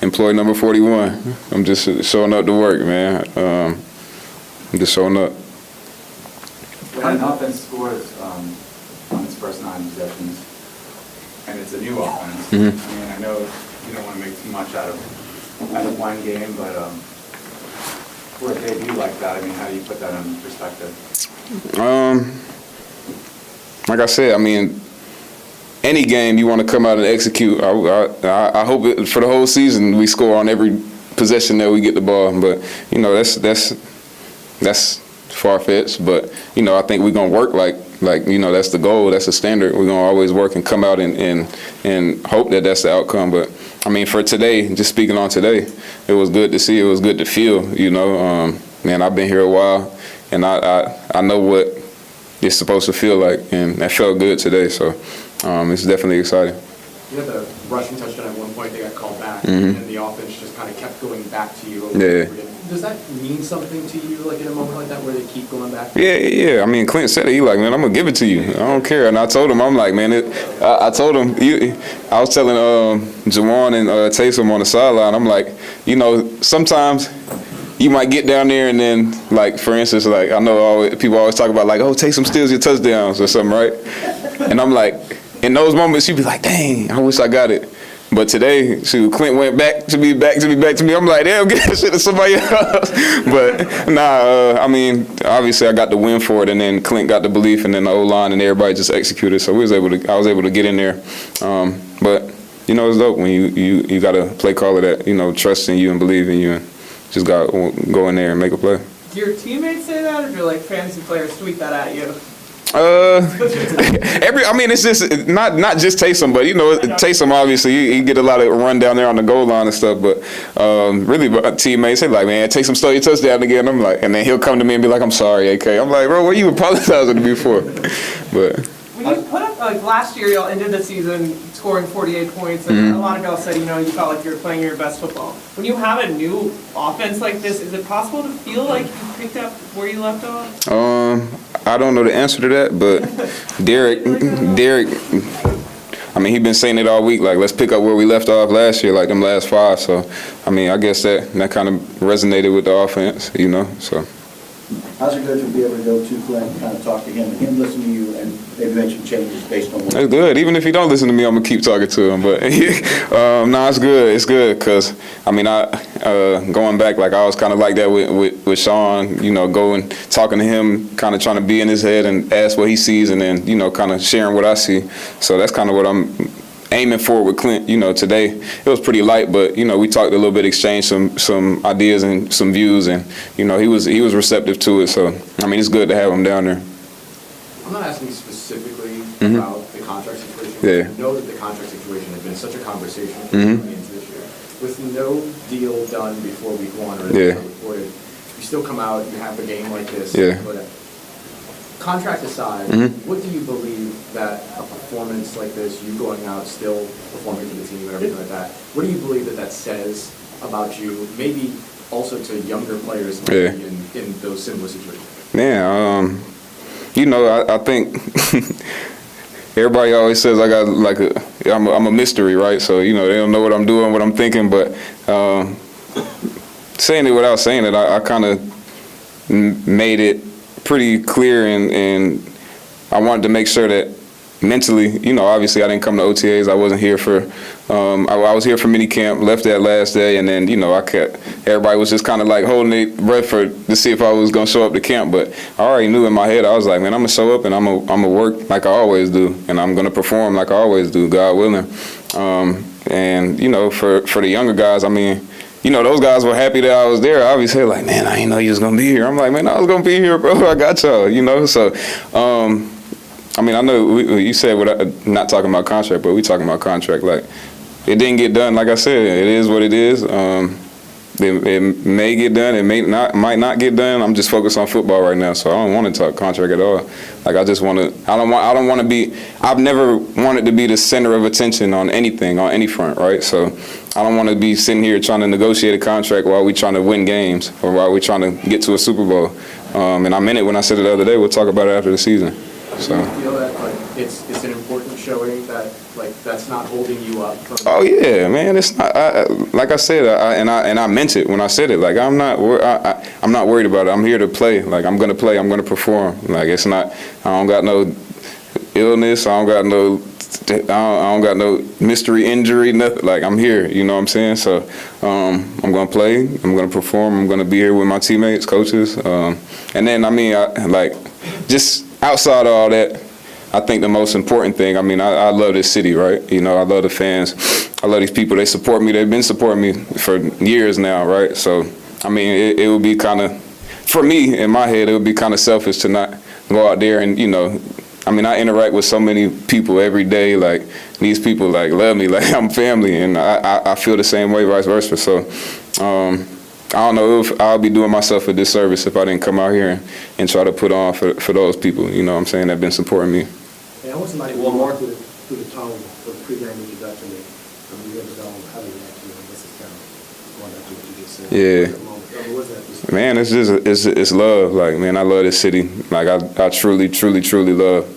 S18: employee number 41. I'm just showing up to work, man. I'm just showing up.
S6: When an offense scores on its first 9 possessions, and it's a new offense, I mean, I know you don't want to make too much out of one game, but for a debut like that, I mean, how do you put that in perspective?
S18: Like I said, I mean, any game you want to come out and execute. I hope for the whole season we score on every possession that we get the ball, but you know, that's far-fetched, but you know, I think we're gonna work like you know, that's the goal, that's the standard. We're gonna always work and come out and hope that that's the outcome. But I mean, for today, just speaking on today, it was good to see, it was good to feel, you know. Man, I've been here a while, and I know what it's supposed to feel like, and that felt good today. So it's definitely exciting.
S12: You had the rushing touchdown at one point, they got called back, and the offense just kind of kept going back to you over and over again. Does that mean something to you, like in a moment like that, where they keep going back?
S18: Yeah. I mean, Clint said it. He like, man, I'm gonna give it to you. I don't care. And I told him, I'm like, man, I told him. I was telling Jawan and Taysom on the sideline. I'm like, you know, sometimes you might get down there and then, like, for instance, like I know people always talk about like, oh, Taysom steals your touchdowns or something, right? And I'm like, in those moments, you'd be like, dang, I wish I got it. But today, Clint went back to me. I'm like, damn, get that shit to somebody else. But I mean, obviously I got the win for it, and then Clint got the belief, and then the O-line, and everybody just executed. So I was able to get in there. But you know, it's dope when you got a play caller that, you know, trusts in you and believe in you, and just got to go in there and make a play.
S11: Do your teammates say that, or do like fantasy players tweet that at you?
S18: I mean, it's just not just Taysom, but you know, Taysom obviously he get a lot of run down there on the goal line and stuff. But really, teammates, they like, man, Taysom stole your touchdown again. I'm like, and then he'll come to me and be like, I'm sorry, AK. I'm like, bro, what are you apologizing to me for? But
S11: when you put up like last year, y'all ended the season scoring 48 points, and a lot of y'all said, you felt like you were playing your best football. When you have a new offense like this, is it possible to feel like you picked up where you left off?
S18: I don't know the answer to that, but Derek, I mean, he's been saying it all week, like, let's pick up where we left off last year, like them last 5. So, I mean, I guess that kind of resonated with the offense, so.
S15: How's it good to be able to go to Glenn and kind of talk to him and him listen to you and maybe make some changes based on what?
S18: It's good. Even if he don't listen to me, I'm gonna keep talking to him. But no, it's good. It's good because I mean, going back, like I was kind of like that with Sean. Going talking to him, kind of trying to be in his head and ask what he sees, and then kind of sharing what I see. So that's kind of what I'm aiming for with Clint. Today it was pretty light, but we talked a little bit, exchanged some ideas and some views, and he was receptive to it. So I mean, it's good to have him down there.
S12: I'm not asking specifically about the contract situation.
S18: Yeah.
S12: I know that the contract situation has been such a conversation coming into this year. With no deal done before week 1 or reported, you still come out, you have a game like this.
S18: Yeah.
S12: But contract aside, what do you believe that a performance like this, you going out still performing for the team and everything like that, what do you believe that says about you, maybe also to younger players in those similar situations?
S18: Yeah, I think everybody always says I got I'm a mystery, right? So they don't know what I'm doing, what I'm thinking, but saying it without saying it, I kind of made it pretty clear, and I wanted to make sure that mentally, obviously I didn't come to OTAs. I wasn't here for, I was here for mini camp, left that last day, and then, everybody was just kind of like holding their breath to see if I was going to show up to camp. But I already knew in my head, I was like, man, I'm going to show up and I'm going to work like I always do, and I'm going to perform like I always do, God willing. And, for the younger guys, I mean, those guys were happy that I was there. Obviously, like, man, I didn't know you was going to be here. I'm like, man, I was going to be here, bro. I got y'all, So, I mean, I know you said not talking about contract, but we talking about contract. Like, it didn't get done. Like I said, it is what it is. It may get done. It might not get done. I'm just focused on football right now, so I don't want to talk contract at all. Like, I just want to. I don't want to be. I've never wanted to be the center of attention on anything, on any front, right? So I don't want to be sitting here trying to negotiate a contract while we trying to win games or while we trying to get to a Super Bowl. And I meant it when I said it the other day. We'll talk about it after the season. So.
S12: Do you feel that it's an important showing that that's not holding you up from?
S18: Oh yeah, man. It's not. Like I said, I meant it when I said it. Like I'm not worried about it. I'm here to play. Like I'm gonna play. I'm gonna perform. Like it's not. I don't got no illness. I don't got no mystery injury. Nothing. Like I'm here. You know what I'm saying? So I'm gonna play. I'm gonna perform. I'm gonna be here with my teammates, coaches, and then I mean, just outside of all that, I think the most important thing, I mean, I love this city, right? I love the fans. I love these people. They support me. They've been supporting me for years now, right? So, I mean, it would be kind of, for me, in my head, it would be kind of selfish to not go out there and, I mean, I interact with so many people every day. Like, these people, like, love me. Like, I'm family, and I feel the same way, vice versa. So, I don't know if I'll be doing myself a disservice if I didn't come out here and try to put on for those people, what I'm saying, that have been supporting me.
S14: And I want somebody one more to the tone for the pregame that you got to me. You ever go, how do you react to it? This is kind of going back to what you just said.
S18: Yeah. Man, it's love. Like, man, I love this city. Like, I truly love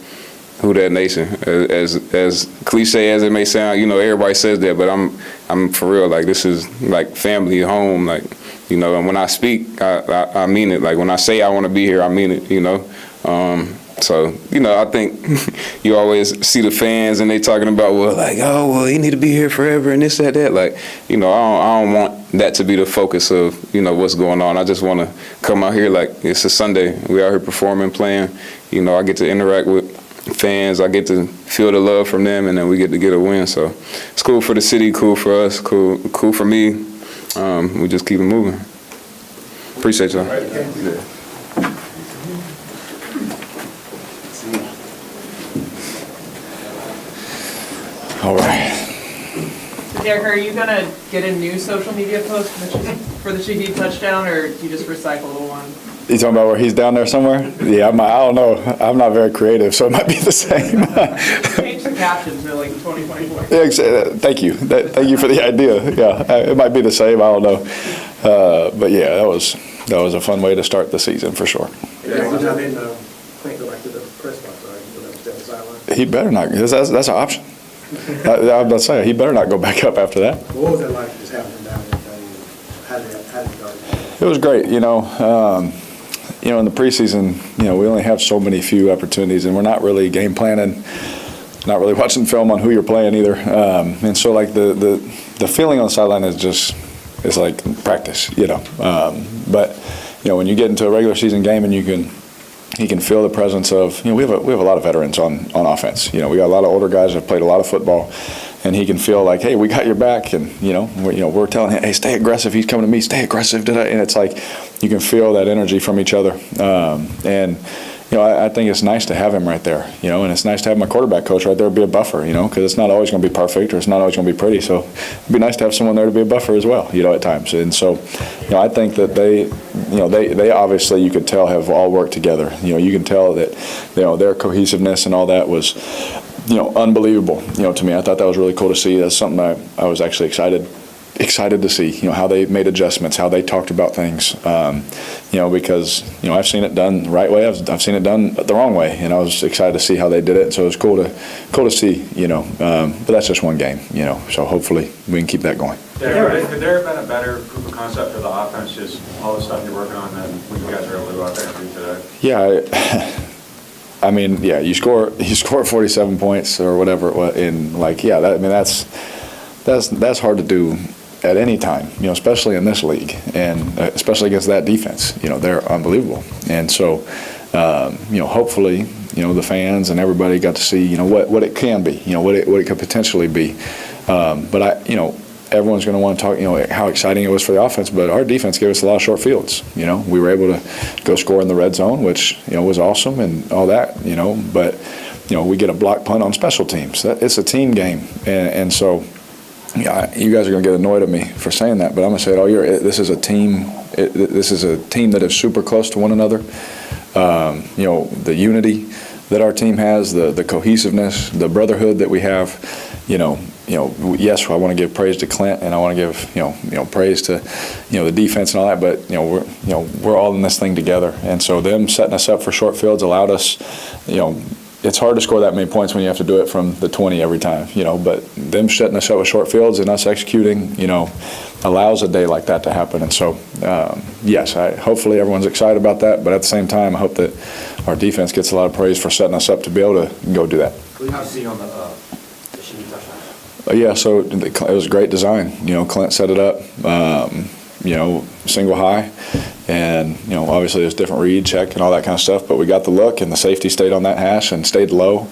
S18: Who Dat Nation. As cliche as it may sound, everybody says that, but I'm for real. Like, this is like family, home. Like, and when I speak, I mean it. Like, when I say I want to be here, I mean it. So, I think you always see the fans and they talking about, he need to be here forever and this, that. Like, I don't want that to be the focus of, what's going on. I just want to come out here like it's a Sunday. We out here performing, playing. I get to interact with fans. I get to feel the love from them, and then we get to get a win. So it's cool for the city, cool for us, cool for me. We just keep it moving. Appreciate y'all. Yeah. All right.
S11: Derek, are you gonna get a new social media post for the Shaheed touchdown, or do you just recycle the one?
S20: You talking about where he's down there somewhere? Yeah, I don't know. I'm not very creative, so it might be the same.
S11: Change the captions to like 2024.
S20: Yeah, thank you. Thank you for the idea. Yeah, it might be the same. I don't know. But yeah, that was a fun way to start the season for sure.
S14: Yeah, so now then, Clint go back to the press box, right? Go back to the sideline.
S20: He better not. That's an option. I was about to say, he better not go back up after that.
S14: What was that like, just having him down there? How did it go?
S20: It was great, in the preseason, we only have so many few opportunities, and we're not really game planning, not really watching film on who you're playing either. And so, like, the feeling on the sideline is just, it's like practice, But, when you get into a regular season game and you can feel the presence of, we have a lot of veterans on offense. We got a lot of older guys that have played a lot of football, and he can feel like, hey, we got your back, and we're telling him, hey, stay aggressive. He's coming to me, stay aggressive. And it's like you can feel that energy from each other. I think it's nice to have him right there, and it's nice to have my quarterback coach right there be a buffer, because it's not always going to be perfect or it's not always going to be pretty. So it'd be nice to have someone there to be a buffer as well, at times. And so, I think that they obviously, you could tell, have all worked together. You can tell that, their cohesiveness and all that was, unbelievable, to me. I thought that was really cool to see. That's something I was actually excited to see, how they made adjustments, how they talked about things, because, I've seen it done the right way. I've seen it done the wrong way, and I was excited to see how they did it. So it was cool to see, but that's just one game, so hopefully we can keep that going.
S21: Could there have been a better proof of concept for the offense, just all the stuff you're working on, than when you guys are able to go out there and do today?
S20: Yeah, I mean, yeah, you score 47 points or whatever it was, and that's hard to do at any time, especially in this league, and especially against that defense. They're unbelievable. And so, hopefully, the fans and everybody got to see, what it can be, what it could potentially be. But everyone's going to want to talk, how exciting it was for the offense, but our defense gave us a lot of short fields. We were able to go score in the red zone, which, was awesome and all that, but, we get a block punt on special teams. It's a team game. And so, yeah, you guys are going to get annoyed at me for saying that, but I'm going to say it all year. This is a team. This is a team that is super close to one another. The unity that our team has, the cohesiveness, the brotherhood that we have. Yes, I want to give praise to Clint, and I want to give praise to the defense and all that. But we're all in this thing together, and so them setting us up for short fields allowed us, It's hard to score that many points when you have to do it from the 20 every time, but them setting us up with short fields and us executing, allows a day like that to happen. And so, yes, hopefully everyone's excited about that, but at the same time, I hope that our defense gets a lot of praise for setting us up to be able to go do that.
S12: What did you see on the Shinny touchdown?
S20: Yeah, so it was a great design. Clint set it up, single high. And, obviously there's different read, check, and all that kind of stuff, but we got the look, and the safety stayed on that hash and stayed low.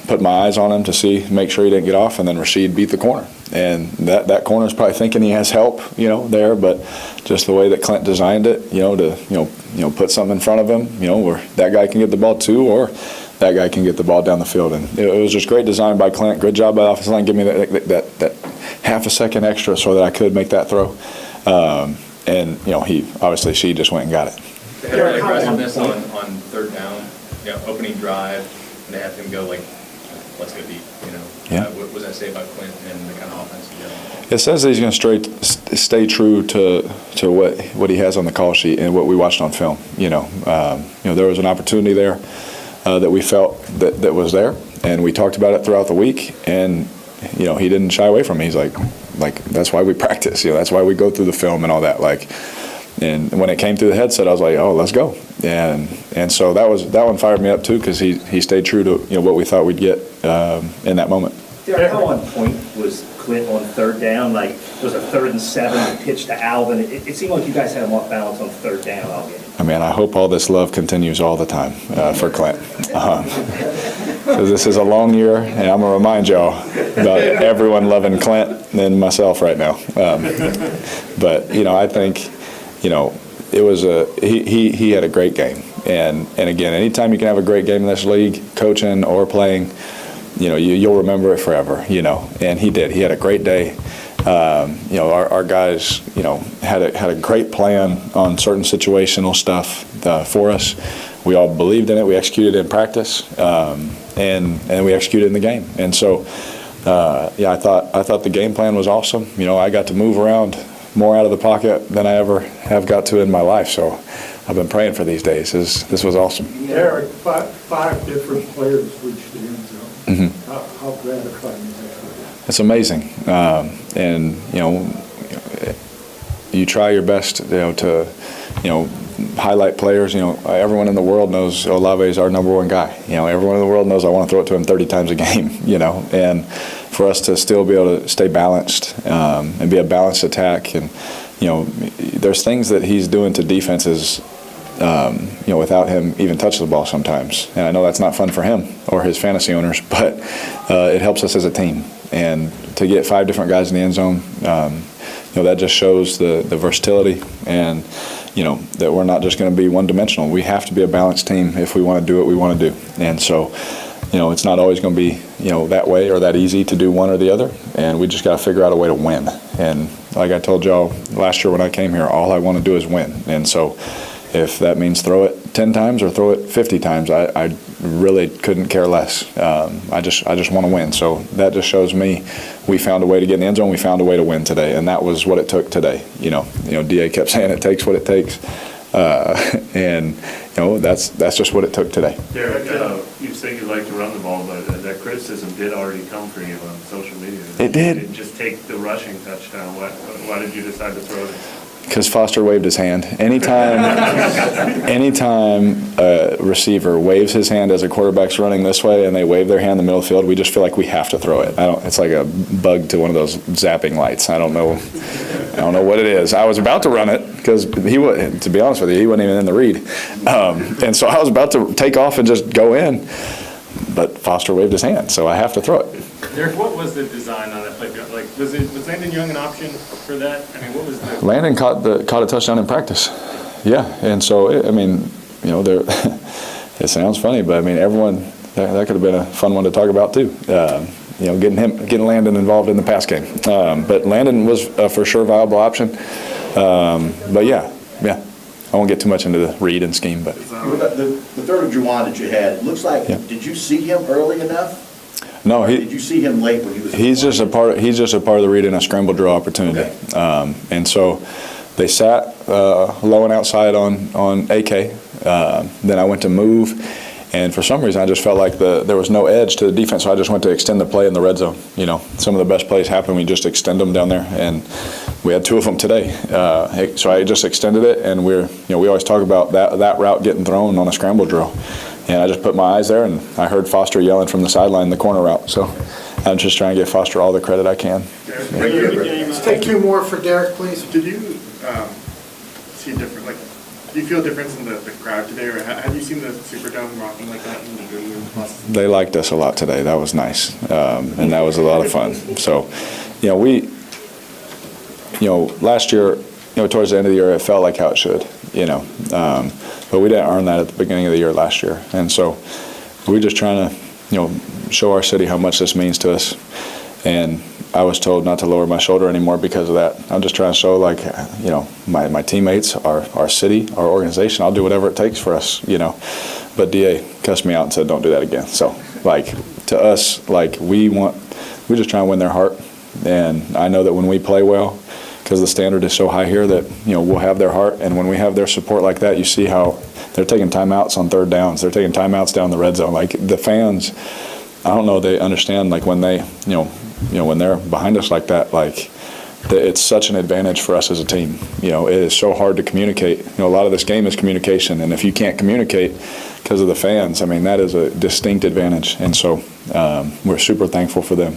S20: Put my eyes on him to make sure he didn't get off, and then Rashid beat the corner. And that corner's probably thinking he has help, there, but just the way that Clint designed it, to put something in front of him, where that guy can get the ball too, or that guy can get the ball down the field. And it was just great design by Clint. Good job by the offensive line. Give me that half a second extra so that I could make that throw. And, she just went and got it.
S9: They had aggressiveness on third down, opening drive, and they had him go let's go deep,
S20: Yeah.
S9: What does that say about Clint and the kind of offense he does?
S20: It says that he's going to stay true to what he has on the call sheet and what we watched on film. There was an opportunity there that we felt that was there, and we talked about it throughout the week, and he didn't shy away from it. He's like that's why we practice. That's why we go through the film and all that. And when it came through the headset, I was like, oh, let's go. And so that one fired me up too, because he stayed true to what we thought we'd get in that moment.
S5: Derek, how on point was Clint on third down? Like, it was a 3rd and 7, the pitch to Alvin. It seemed like you guys had him off balance on third down all game.
S20: I mean, I hope all this love continues all the time for Clint. So this is a long year, and I'm going to remind y'all about everyone loving Clint and myself right now. But, I think, it was he had a great game. And again, anytime you can have a great game in this league, coaching or playing, you'll remember it forever, and he did. He had a great day. Our guys, had a great plan on certain situational stuff for us. We all believed in it. We executed in practice, and we executed in the game. And so, I thought the game plan was awesome. I got to move around more out of the pocket than I ever have got to in my life. So I've been praying for these days. This was awesome.
S14: Derek, five different players reached the end zone.
S20: Mm-hmm.
S14: How gratifying is that?
S20: It's amazing, and you try your best, to highlight players. Everyone in the world knows Olave is our number one guy. Everyone in the world knows I want to throw it to him 30 times a game. And for us to still be able to stay balanced and be a balanced attack, and there's things that he's doing to defenses, without him even touching the ball sometimes. And I know that's not fun for him or his fantasy owners, but it helps us as a team. And to get 5 different guys in the end zone, that just shows the versatility, and that we're not just going to be one-dimensional. We have to be a balanced team if we want to do what we want to do. And so, it's not always going to be that way or that easy to do one or the other, and we just got to figure out a way to win. And like I told y'all last year when I came here, all I want to do is win. And so, if that means throw it 10 times or throw it 50 times, I really couldn't care less. I just want to win. So that just shows me we found a way to get in the end zone. We found a way to win today, and that was what it took today. DA kept saying it takes what it takes, and that's just what it took today.
S7: Derek, you say you like to run the ball, but that criticism did already come for you on social media.
S20: It did.
S7: You didn't just take the rushing touchdown. Why did you decide to throw it?
S20: Because Foster waved his hand. Anytime a receiver waves his hand as a quarterback's running this way and they wave their hand in the middle of the field, we just feel like we have to throw it. It's like a bug to one of those zapping lights. I don't know what it is. I was about to run it because to be honest with you, he wasn't even in the read. And so I was about to take off and just go in, but Foster waved his hand, so I have to throw it.
S9: Derek, what was the design on that play? Like, was Landon Young an option for that? I mean, what was the...
S20: Landon caught a touchdown in practice. Yeah, and so, it sounds funny, but, everyone, that could have been a fun one to talk about, too. Getting Landon involved in the pass game. But Landon was for sure a viable option. But, yeah. I won't get too much into the read and scheme, but...
S15: The third of Juwan that you had, it looks like, did you see him early enough?
S20: No,
S15: did you see him late when he was?
S20: He's just a part of the read and a scramble drill opportunity. Okay. And so they sat low and outside on AK. Then I went to move, and for some reason I just felt like there was no edge to the defense, so I just went to extend the play in the red zone. Some of the best plays happen when you just extend them down there, and we had 2 of them today. So I just extended it, and we always talk about that route getting thrown on a scramble drill. And I just put my eyes there, and I heard Foster yelling from the sideline the corner route. So I'm just trying to give Foster all the credit I can.
S14: Let's take 2 more for Derek, please.
S2: Did you see different, do you feel a difference in the crowd today, or have you seen the Superdome rocking like that in the video?
S20: They liked us a lot today. That was nice, and that was a lot of fun. So, last year, towards the end of the year, it felt like how it should, but we didn't earn that at the beginning of the year last year. And so we're just trying to, show our city how much this means to us. And I was told not to lower my shoulder anymore because of that. I'm just trying to show, my teammates, our city, our organization, I'll do whatever it takes for us, But DA cussed me out and said, don't do that again. So, to us, we're just trying to win their heart. And I know that when we play well, because the standard is so high here that, we'll have their heart. And when we have their support like that, you see how they're taking timeouts on third downs. They're taking timeouts down the red zone. The fans, I don't know, they understand, when they, when they're behind us like that, it's such an advantage for us as a team. It is so hard to communicate. A lot of this game is communication. And if you can't communicate because of the fans, that is a distinct advantage. And so we're super thankful for them,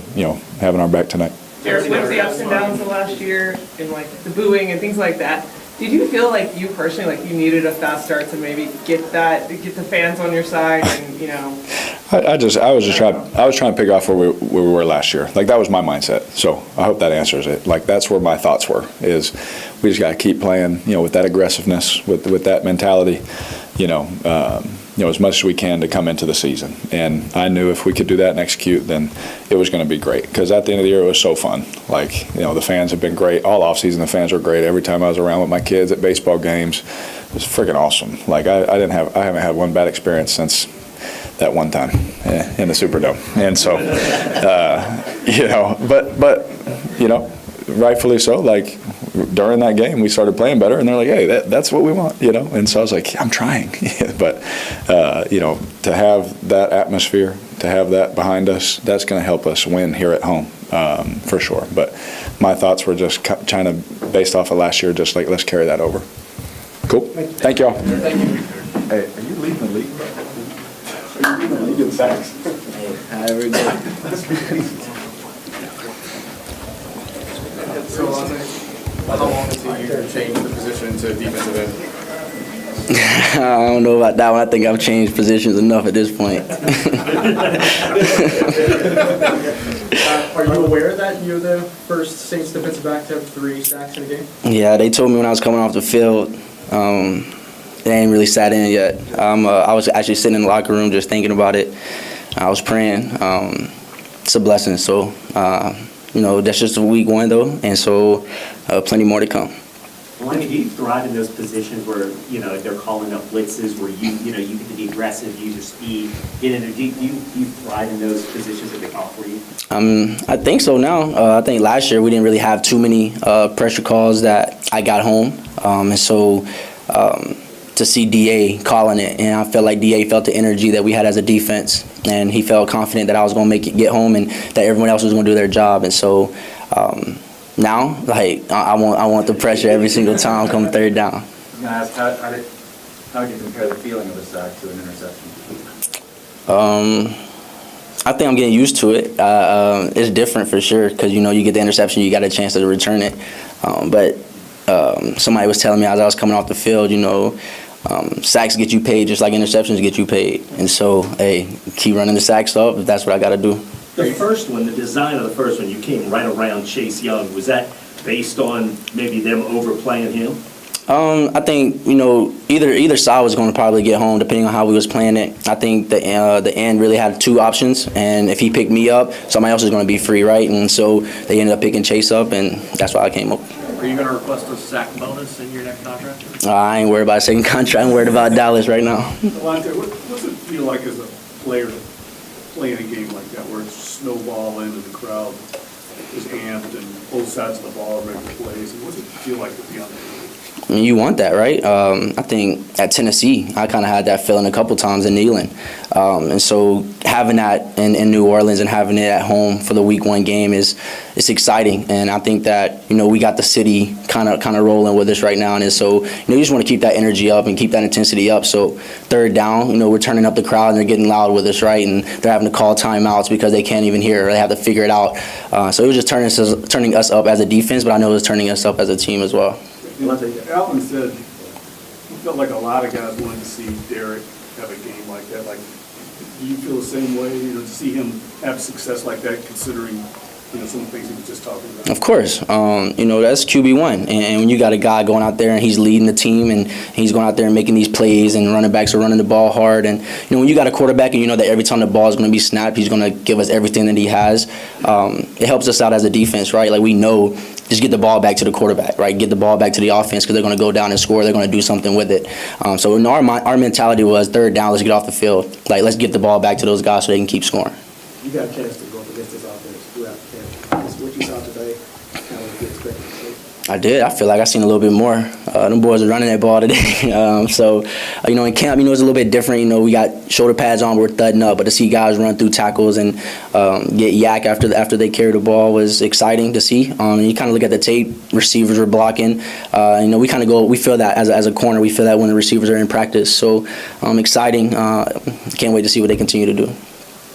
S20: having our back tonight.
S11: Derek, with the ups and downs of last year and the booing and things like that, did you feel like you personally, you needed a fast start to maybe get the fans on your side and,
S20: I was trying to pick off where we were last year. That was my mindset. So I hope that answers it. That's where my thoughts were, is we just got to keep playing, with that aggressiveness, with that mentality, as much as we can to come into the season. And I knew if we could do that and execute, then it was going to be great. Because at the end of the year, it was so fun. Like, the fans have been great. All offseason, the fans were great. Every time I was around with my kids at baseball games, it was freaking awesome. Like, I haven't had one bad experience since that one time in the Superdome. And so, rightfully so, like, during that game, we started playing better, and they're like, hey, that's what we want, And so I was like, I'm trying. But, to have that atmosphere, to have that behind us, that's going to help us win here at home, for sure. But my thoughts were just trying to, based off of last year, just like, let's carry that over. Cool. Thank y'all.
S12: Thank you.
S20: Hey, are you leading the league? Are you leading the league in sacks?
S12: However it goes.
S6: So, how long until you change the position to defensive end?
S3: I don't know about that one. I think I've changed positions enough at this point.
S12: Are you aware that you're the first Saints defensive back to have 3 sacks in a game?
S3: Yeah, they told me when I was coming off the field. It ain't really sat in yet. I was actually sitting in the locker room just thinking about it. I was praying. It's a blessing. So, that's just week 1, though, and so plenty more to come.
S5: Lonnie, do you thrive in those positions where, they're calling up blitzes, where you get to be aggressive, use your speed, get in there? Do you thrive in those positions that they call for you?
S3: I think so now. I think last year we didn't really have too many pressure calls that I got home, and so to see DA calling it, and I felt like DA felt the energy that we had as a defense, and he felt confident that I was going to get home and that everyone else was going to do their job, and so now, like, I want the pressure every single time come third down.
S6: I was going to ask, how would you compare the feeling of a sack to an interception?
S3: I think I'm getting used to it. It's different for sure because, you get the interception, you got a chance to return it. But somebody was telling me as I was coming off the field, sacks get you paid just like interceptions get you paid. And so, hey, keep running the sacks up if that's what I got to do.
S5: The first one, the design of the first one, you came right around Chase Young. Was that based on maybe them overplaying him?
S3: I think, either side was going to probably get home depending on how we was playing it. I think the end really had 2 options, and if he picked me up, somebody else was going to be free, right? And so they ended up picking Chase up, and that's why I came up.
S19: Are you going to request a sack bonus in your next contract?
S3: I ain't worried about a second contract. I'm worried about Dallas right now.
S8: Delonte, what's it feel like as a player playing a game like that where it's snowballing and the crowd is amped and both sides of the ball are making plays? And what's it feel like to be on the field?
S3: I mean, you want that, right? I think at Tennessee, I kind of had that feeling a couple times in Neyland. And so having that in New Orleans and having it at home for the week 1 game it's exciting. And I think that, we got the city kind of rolling with us right now. And so, you just want to keep that energy up and keep that intensity up. So third down, we're turning up the crowd and they're getting loud with us, right? And they're having to call timeouts because they can't even hear or they have to figure it out. So it was just turning us up as a defense, but I know it was turning us up as a team as well.
S8: Alvin said he felt like a lot of guys wanted to see Derek have a game like that. Like, do you feel the same way, to see him have success like that, considering, some of the things he was just talking about?
S3: Of course. That's QB1. And when you got a guy going out there and he's leading the team and he's going out there and making these plays and running backs are running the ball hard. And, when you got a quarterback and you know that every time the ball is going to be snapped, he's going to give us everything that he has, it helps us out as a defense, right? Like, we know just get the ball back to the quarterback, right? Get the ball back to the offense because they're going to go down and score. They're going to do something with it. So our mentality was third down, let's get off the field. Like, let's get the ball back to those guys so they can keep scoring.
S14: You got a chance to go up against this offense throughout the camp. What you saw today, kind of what you expected to see?
S3: I did. I feel like I seen a little bit more. Them boys are running that ball today. So, in camp, it's a little bit different. We got shoulder pads on, we're thudding up. But to see guys run through tackles and get yak after they carry the ball was exciting to see. And you kind of look at the tape, receivers were blocking. We kind of we feel that as a corner, we feel that when the receivers are in practice. So, exciting. Can't wait to see what they continue to do.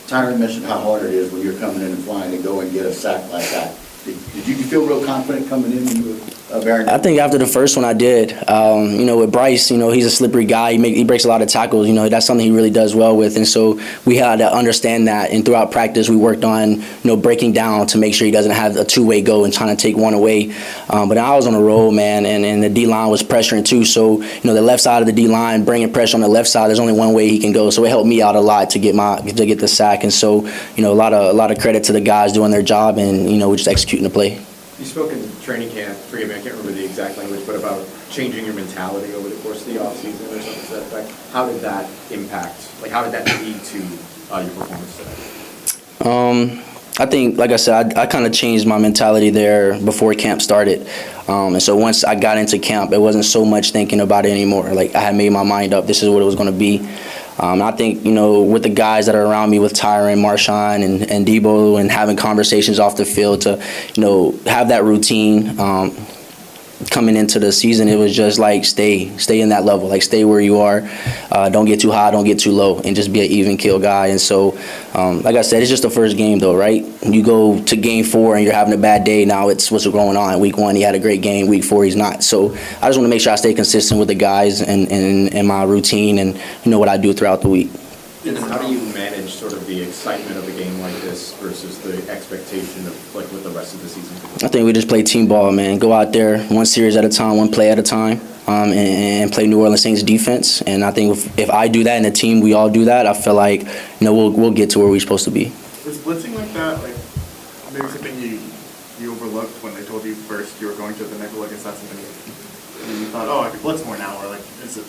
S15: Tyron mentioned how hard it is when you're coming in and flying to go and get a sack like that. Did you feel real confident coming in when you were bearing?
S3: I think after the first one I did. With Bryce, he's a slippery guy. He breaks a lot of tackles. That's something he really does well with. And so we had to understand that. And throughout practice, we worked on, breaking down to make sure he doesn't have a two-way go and trying to take one away. But I was on a roll, man, and the D-line was pressuring too. So, the left side of the D-line, bringing pressure on the left side, there's only one way he can go. So it helped me out a lot to get the sack. And so, a lot of credit to the guys doing their job and, we're just executing the play.
S12: You spoke in training camp, forgive me, I can't remember the exact language, but about changing your mentality over the course of the offseason or something to that effect. How did that impact, how did that lead to your performance today?
S3: I think, like I said, I kind of changed my mentality there before camp started. And so once I got into camp, it wasn't so much thinking about it anymore. I had made my mind up, this is what it was going to be. I think, with the guys that are around me with Tyron, Marshawn, and Debo, and having conversations off the field to, have that routine coming into the season, it was just stay in that level, stay where you are. Don't get too high, don't get too low, and just be an even kill guy. And so, like I said, it's just the first game though, right? You go to game 4 and you're having a bad day. Now it's what's going on. Week 1, he had a great game. Week 4, he's not. So I just want to make sure I stay consistent with the guys and my routine and what I do throughout the week.
S12: And how do you manage sort of the excitement of a game like this versus the expectation of what the rest of the season could be?
S3: I think we just play team ball, man. Go out there one series at a time, one play at a time, and play New Orleans Saints defense. And I think if I do that and the team, we all do that, I feel like we'll get to where we're supposed to be.
S2: Was blitzing like that, maybe something you overlooked when they told you first you were going to the nickel? Is that something you thought, oh, I could blitz more now, or is it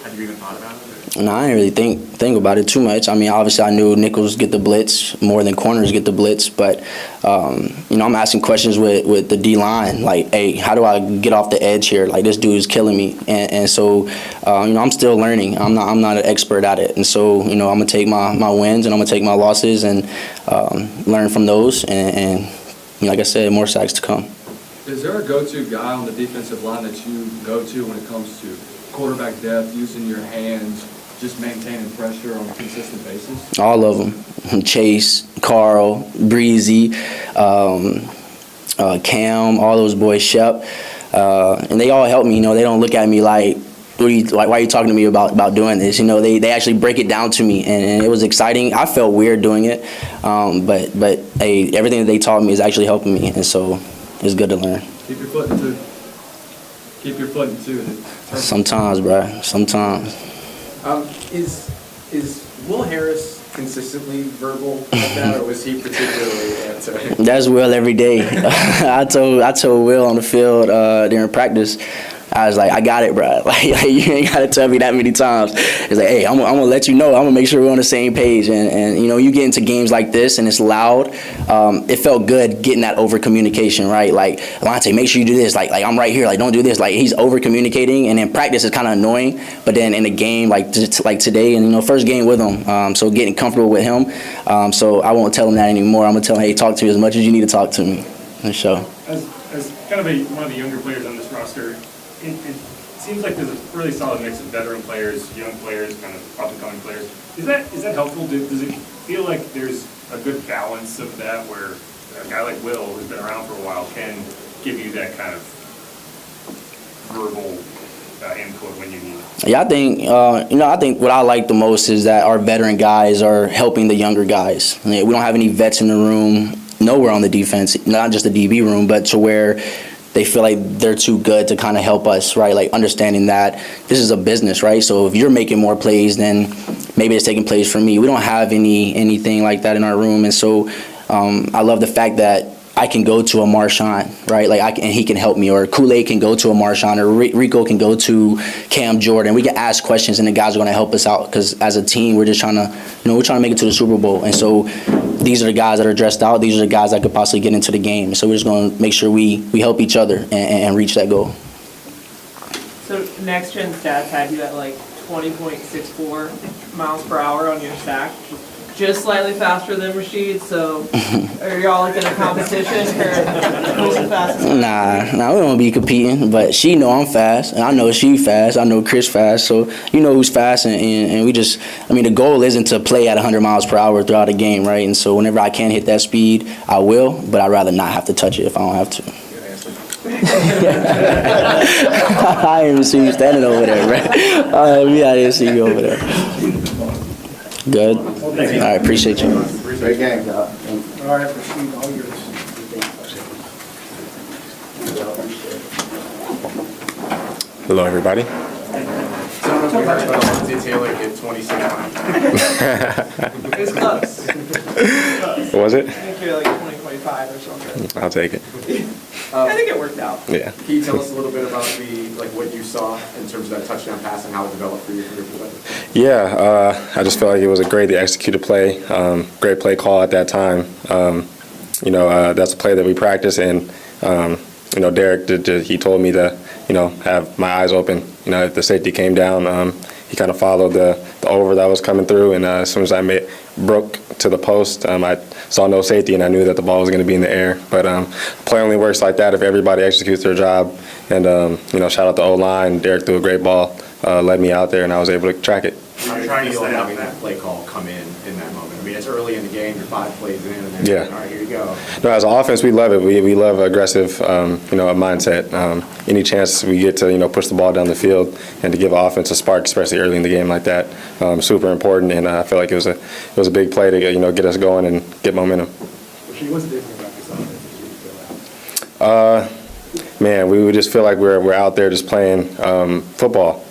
S2: had you even thought about it?
S3: No, I didn't really think about it too much. I mean, obviously I knew nickels get the blitz more than corners get the blitz, but I'm asking questions with the D-line, hey, how do I get off the edge here? This dude is killing me, and so I'm still learning. I'm not an expert at it, and so I'm gonna take my wins and I'm gonna take my losses and learn from those, and like I said, more sacks to come.
S16: Is there a go-to guy on the defensive line that you go to when it comes to quarterback depth, using your hands, just maintaining pressure on a consistent basis?
S3: All of them. Chase, Carl, Breezy, Cam, all those boys, Shep. And they all help me. They don't look at me like, why are you talking to me about doing this? They actually break it down to me, and it was exciting. I felt weird doing it, but hey, everything that they taught me is actually helping me, and so it's good to learn.
S16: Keep your foot into it.
S3: Sometimes, bro. Sometimes.
S12: Is Will Harris consistently verbal like that, or was he particularly
S3: That's Will every day. I told Will on the field during practice, I was like, I got it, bro. You ain't got to tell me that many times. It's like, hey, I'm going to let you know. I'm going to make sure we're on the same page. And you get into games like this and it's loud. It felt good getting that over communication, right? Alontae, make sure you do this. I'm right here. Don't do this. He's over communicating. And in practice, it's kind of annoying. But then in the game, like today, and first game with him, so getting comfortable with him. So I won't tell him that anymore. I'm going to tell him, hey, talk to me as much as you need to talk to me. And so.
S7: As kind of one of the younger players on this roster, it seems like there's a really solid mix of veteran players, young players, kind of up-and-coming players. Is that helpful? Does it feel like there's a good balance of that, where a guy like Will, who's been around for a while, can give you that kind of verbal input when you need it?
S3: Yeah, I think what I like the most is that our veteran guys are helping the younger guys. We don't have any vets in the room, nowhere on the defense, not just the DB room, but to where they feel like they're too good to kind of help us, right? Understanding that this is a business, right? So if you're making more plays, then maybe it's taking plays from me. We don't have anything like that in our room, and so I love the fact that I can go to a Marshawn, right? And he can help me, or Kool-Aid can go to a Marshawn, or Rico can go to Cam Jordan. We can ask questions, and the guys are going to help us out, because as a team, we're just trying to, we're trying to make it to the Super Bowl, and so these are the guys that are dressed out. These are the guys that could possibly get into the game. So we're just going to make sure we help each other and reach that goal.
S11: So next gen stats had you at 20.64 miles per hour on your sack, just slightly faster than Rashid. So are y'all in a competition for who's the fastest?
S3: Nah, we don't be competing. But she know I'm fast, and I know she fast. I know Chris fast. So who's fast, and we just. The goal isn't to play at 100 miles per hour throughout a game, right? And so whenever I can hit that speed, I will. But I'd rather not have to touch it if I don't have to. I didn't even see you standing over there, man. I didn't see you over there. Good. All right, appreciate you.
S15: Great game, God.
S14: All right, Rasheed, all yours.
S1: Hello, everybody.
S12: So I don't know if you heard, but Alonzo Taylor hit 26 times.
S11: It was close.
S1: Was it?
S11: I think you're like 2025 or something.
S1: I'll take it.
S11: I think it worked out.
S1: Yeah.
S12: Can you tell us a little bit about what you saw in terms of that touchdown pass and how it developed for you from your perspective?
S1: Yeah, I just felt like it was a greatly executed play. Great play call at that time. That's a play that we practice, and Derek he told me to have my eyes open. If the safety came down, he kind of followed the over that was coming through, and as soon as I broke to the post, I saw no safety, and I knew that the ball was going to be in the air. But play only works like that if everybody executes their job. And shout out to O-line. Derek threw a great ball, led me out there, and I was able to track it.
S12: How do you feel having that play call come in that moment? I mean, it's early in the game, you're 5 plays in, and then
S1: Yeah.
S12: all right, here you go.
S1: No, as an offense, we love it. We love aggressive, mindset. Any chance we get to, push the ball down the field and to give offense a spark, especially early in the game like that, super important. And I feel like it was a big play to get us going and get momentum.
S14: Rasheed, what's different about this offense that you feel like?
S1: Man, we would just feel like we're out there just playing football,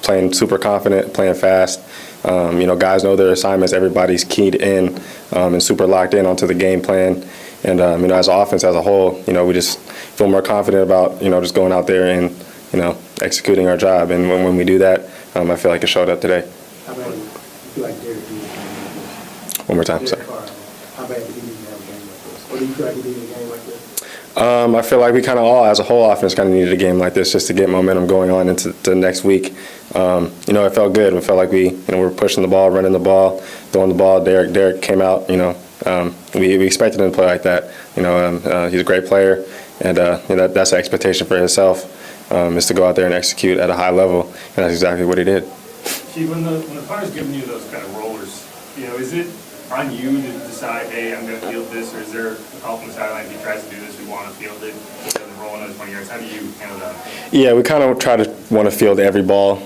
S1: playing super confident, playing fast. Guys know their assignments. Everybody's keyed in and super locked in onto the game plan. And as an offense as a whole, we just feel more confident about just going out there and executing our job. And when we do that, I feel like it showed up today.
S14: How bad do you feel like Derek needed a game like this?
S1: One more time, sorry.
S14: How bad did he need to have a game like this? Or do you feel like he needed a game like this?
S1: I feel like we kind of all, as a whole offense, kind of needed a game like this just to get momentum going on into the next week. It felt good. It felt like we were pushing the ball, running the ball, throwing the ball. Derek came out. We expected him to play like that. He's a great player, and that's the expectation for himself, is to go out there and execute at a high level, and that's exactly what he did.
S5: Chief, when the punter's giving you those kind of rollers, is it on you to decide, hey, I'm going to field this, or is there a call from the sideline if he tries to do this, we want to field it, rather than rolling those 20 yards? How do you handle that?
S1: Yeah, we kind of try to want to field every ball.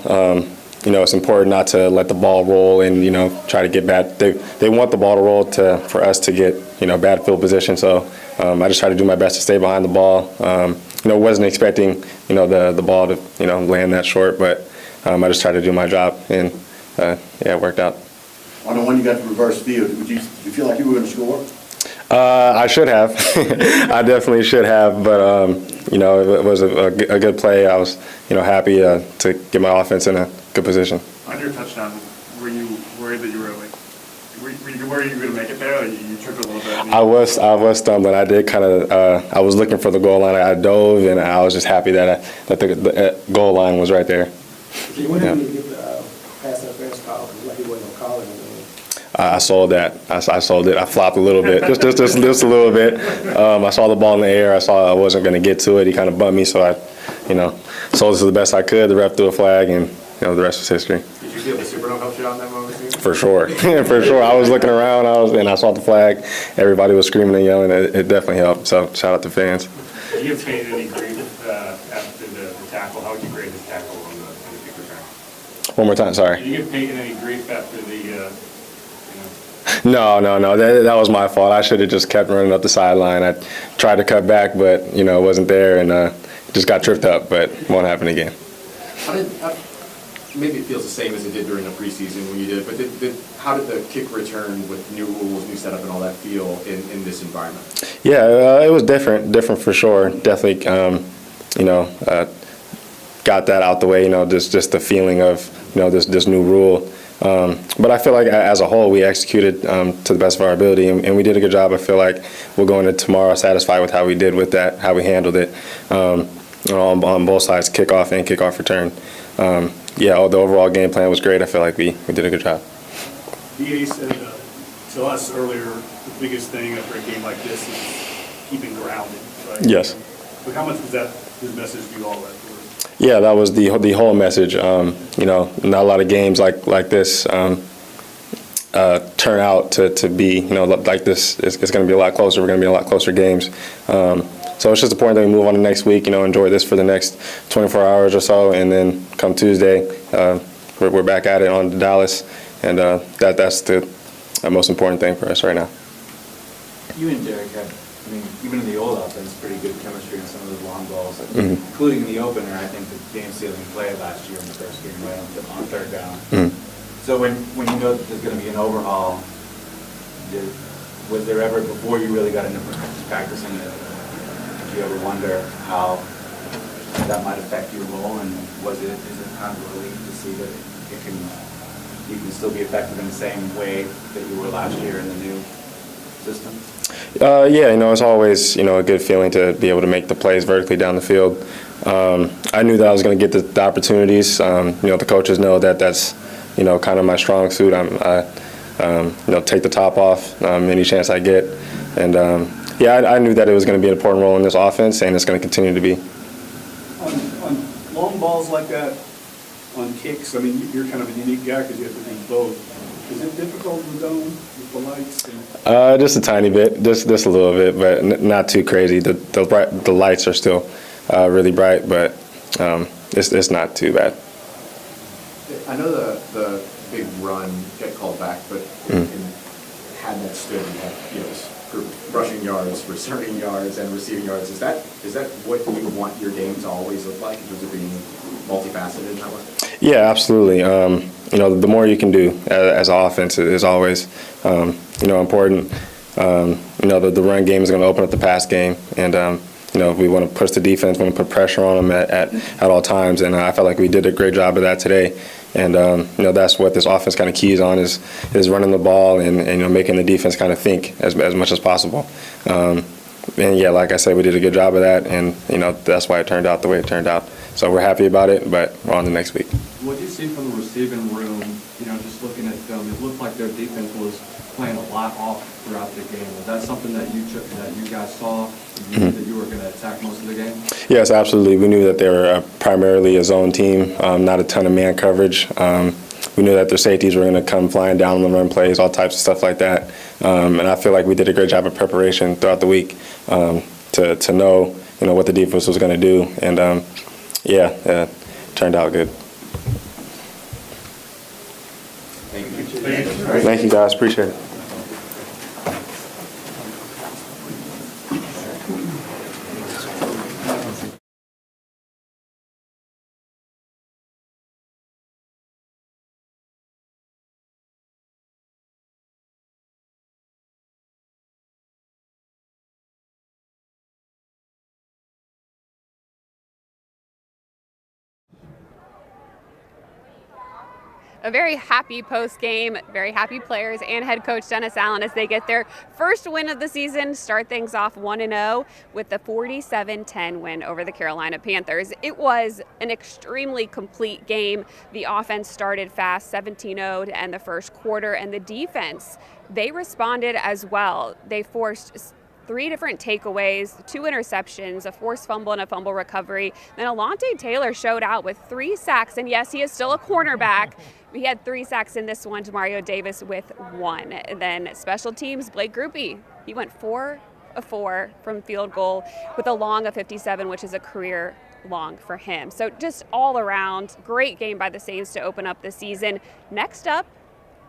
S1: It's important not to let the ball roll and try to get bad. They want the ball to roll for us to get bad field position. So I just try to do my best to stay behind the ball. Wasn't expecting the ball to land that short, but I just tried to do my job, and it worked out.
S15: On the one you got to reverse field, did you feel like you were going to score?
S1: I should have. I definitely should have, but it was a good play. I was happy to get my offense in a good position.
S2: On your touchdown, were you worried that you were were you worried you were going to make it there? Like you tripped a little bit.
S1: I was stumbling. I did kind of. I was looking for the goal line. I dove, and I was just happy that the goal line was right there.
S14: So you went ahead and get the pass interference call, like he wasn't going to call it.
S1: I sold that. I sold it. I flopped a little bit, just a little bit. I saw the ball in the air. I saw I wasn't going to get to it. He kind of bumped me, so I, sold it to the best I could. The ref threw a flag, and the rest was history.
S12: Did you feel the Superdome helped you out in that moment too?
S1: For sure, for sure. I was looking around, and I saw the flag. Everybody was screaming and yelling. It definitely helped. So shout out to fans.
S5: Do you obtain any grade after the tackle? How would you grade the tackle on the kick return?
S1: One more time, sorry.
S5: Did you get Peyton any grief after the?
S1: No. That was my fault. I should have just kept running up the sideline. I tried to cut back, but it wasn't there, and just got tripped up. But it won't happen again.
S12: Maybe it feels the same as it did during the preseason when you did it, but how did the kick return with new rules, new setup, and all that feel in this environment?
S1: Yeah, it was different for sure. Definitely, got that out the way. Just the feeling of this new rule. But I feel like as a whole, we executed to the best of our ability, and we did a good job. I feel like we'll go into tomorrow satisfied with how we did with that, how we handled it on both sides, kickoff and kickoff return. The overall game plan was great. I feel like we did a good job.
S8: DA said to us earlier, the biggest thing after a game like this is keeping grounded, right?
S1: Yes.
S8: But how much was that his message to you all afterwards?
S1: Yeah, that was the whole message. Not a lot of games like this turn out to be like this. It's going to be a lot closer. We're going to be a lot closer games. So it's just important that we move on to next week, enjoy this for the next 24 hours or so, and then come Tuesday, we're back at it on Dallas, and that's the most important thing for us right now.
S6: You and Derek had, even in the old offense, pretty good chemistry on some of those long balls, including in the opener. I think the game-sealing play last year in the first game right on third down. So when you know that there's going to be an overhaul, was there ever, before you really got into practicing it, did you ever wonder how that might affect your role, and is it kind of a relief to see that you can still be effective in the same way that you were last year in the new system?
S1: Yeah, it's always, a good feeling to be able to make the plays vertically down the field. I knew that I was going to get the opportunities. The coaches know that that's, kind of my strong suit. I take the top off any chance I get. And, I knew that it was going to be an important role in this offense, and it's going to continue to be.
S8: On long balls like that, on kicks, you're kind of a unique guy because you have to do both. Is it difficult in the dome with the lights?
S1: Just a tiny bit, just a little bit, but not too crazy. The lights are still really bright, but it's not too bad.
S12: I know the big run get called back, but had that stood and had, rushing yards, returning yards, and receiving yards, is that what you want your game to always look like in terms of being multifaceted in that way?
S1: Yeah, absolutely. The more you can do as an offense is always, important. The run game is going to open up the pass game, and we want to push the defense, we want to put pressure on them at all times, and I felt like we did a great job of that today. And that's what this offense kind of keys on is running the ball and making the defense kind of think as much as possible. And yeah, like I said, we did a good job of that, and that's why it turned out the way it turned out. So we're happy about it, but we're on to next week.
S16: What do you see from the receiving room? Just looking at film, it looked like their defense was playing a lot off throughout the game. Was that something that you guys saw? You knew that you were going to attack most of the game?
S1: Yes, absolutely. We knew that they were primarily a zone team, not a ton of man coverage. We knew that their safeties were going to come flying down on the run plays, all types of stuff like that. And I feel like we did a great job of preparation throughout the week to know, what the defense was going to do. And it turned out good. Thank you, guys. Appreciate it.
S4: A very happy post-game, very happy players and head coach Dennis Allen as they get their first win of the season, start things off 1-0 with the 47-10 win over the Carolina Panthers. It was an extremely complete game. The offense started fast, 17-0 to end the first quarter, and the defense, they responded as well. They forced 3 different takeaways, 2 interceptions, a forced fumble and a fumble recovery. Then Alontae Taylor showed out with 3 sacks, and yes, he is still a cornerback. He had 3 sacks in this one, Mario Davis with 1. And then special teams, Blake Grupe, he went 4 of 4 from field goal with a long of 57, which is a career long for him. So just all around, great game by the Saints to open up the season. Next up,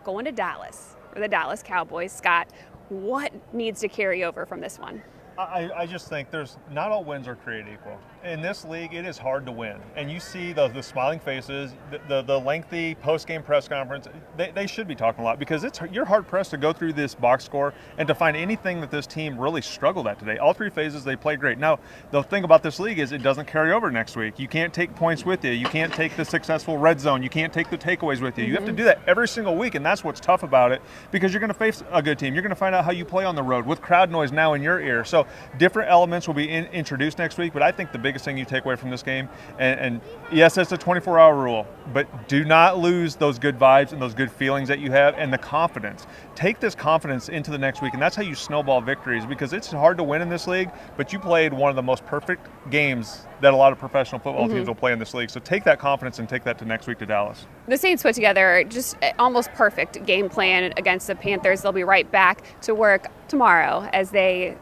S4: going to Dallas for the Dallas Cowboys. Scott, what needs to carry over from this one?
S22: I just think there's not all wins are created equal. In this league, it is hard to win. And you see the smiling faces, the lengthy post-game press conference, they should be talking a lot because you're hard-pressed to go through this box score and to find anything that this team really struggled at today. All 3 phases, they played great. Now, the thing about this league is it doesn't carry over next week. You can't take points with you. You can't take the successful red zone. You can't take the takeaways with you. You have to do that every single week, and that's what's tough about it because you're going to face a good team. You're going to find out how you play on the road with crowd noise now in your ear. So different elements will be introduced next week, but I think the biggest thing you take away from this game, and yes, it's a 24-hour rule, but do not lose those good vibes and those good feelings that you have and the confidence. Take this confidence into the next week, and that's how you snowball victories because it's hard to win in this league, but you played one of the most perfect games that a lot of professional football teams will play in this league. So take that confidence and take that to next week to Dallas.
S4: The Saints put together just almost perfect game plan against the Panthers. They'll be right back to work tomorrow as they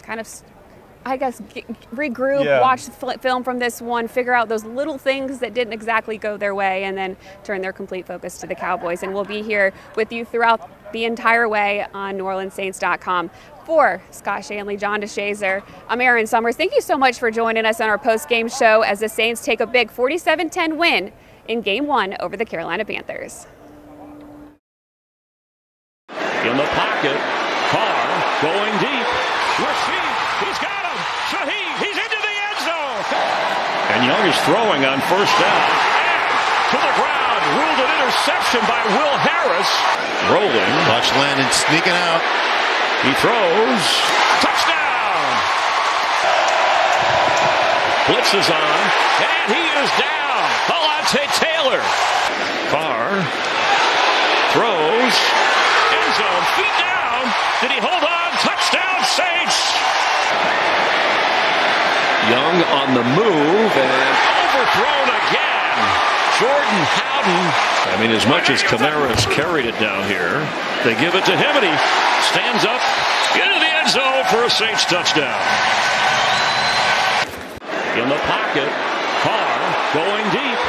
S4: kind of I guess, regroup,
S22: Yeah.
S4: watch the film from this one, figure out those little things that didn't exactly go their way, and then turn their complete focus to the Cowboys. And we'll be here with you throughout the entire way on NewOrleansSaints.com. For Scott Shanley, John DeShazer, I'm Erin Summers. Thank you so much for joining us on our post-game show as the Saints take a big 47-10 win in Game 1 over the Carolina Panthers.
S10: In the pocket, Carr going deep. Rashid, he's got him. Shaheed, he's into the end zone. And Young is throwing on first down. And to the ground, ruled an interception by Will Harris. Rolling.
S13: Watch Landon sneaking out.
S10: He throws. Touchdown! Blitz is on. And he is down. Alontae Taylor. Carr throws. End zone. Feet down. Did he hold on? Touchdown, Saints! Young on the move and overthrown again. Jordan Howden. I mean, as much as Kamara's carried it down here, they give it to him and he stands up into the end zone for a Saints touchdown. In the pocket, Carr going deep.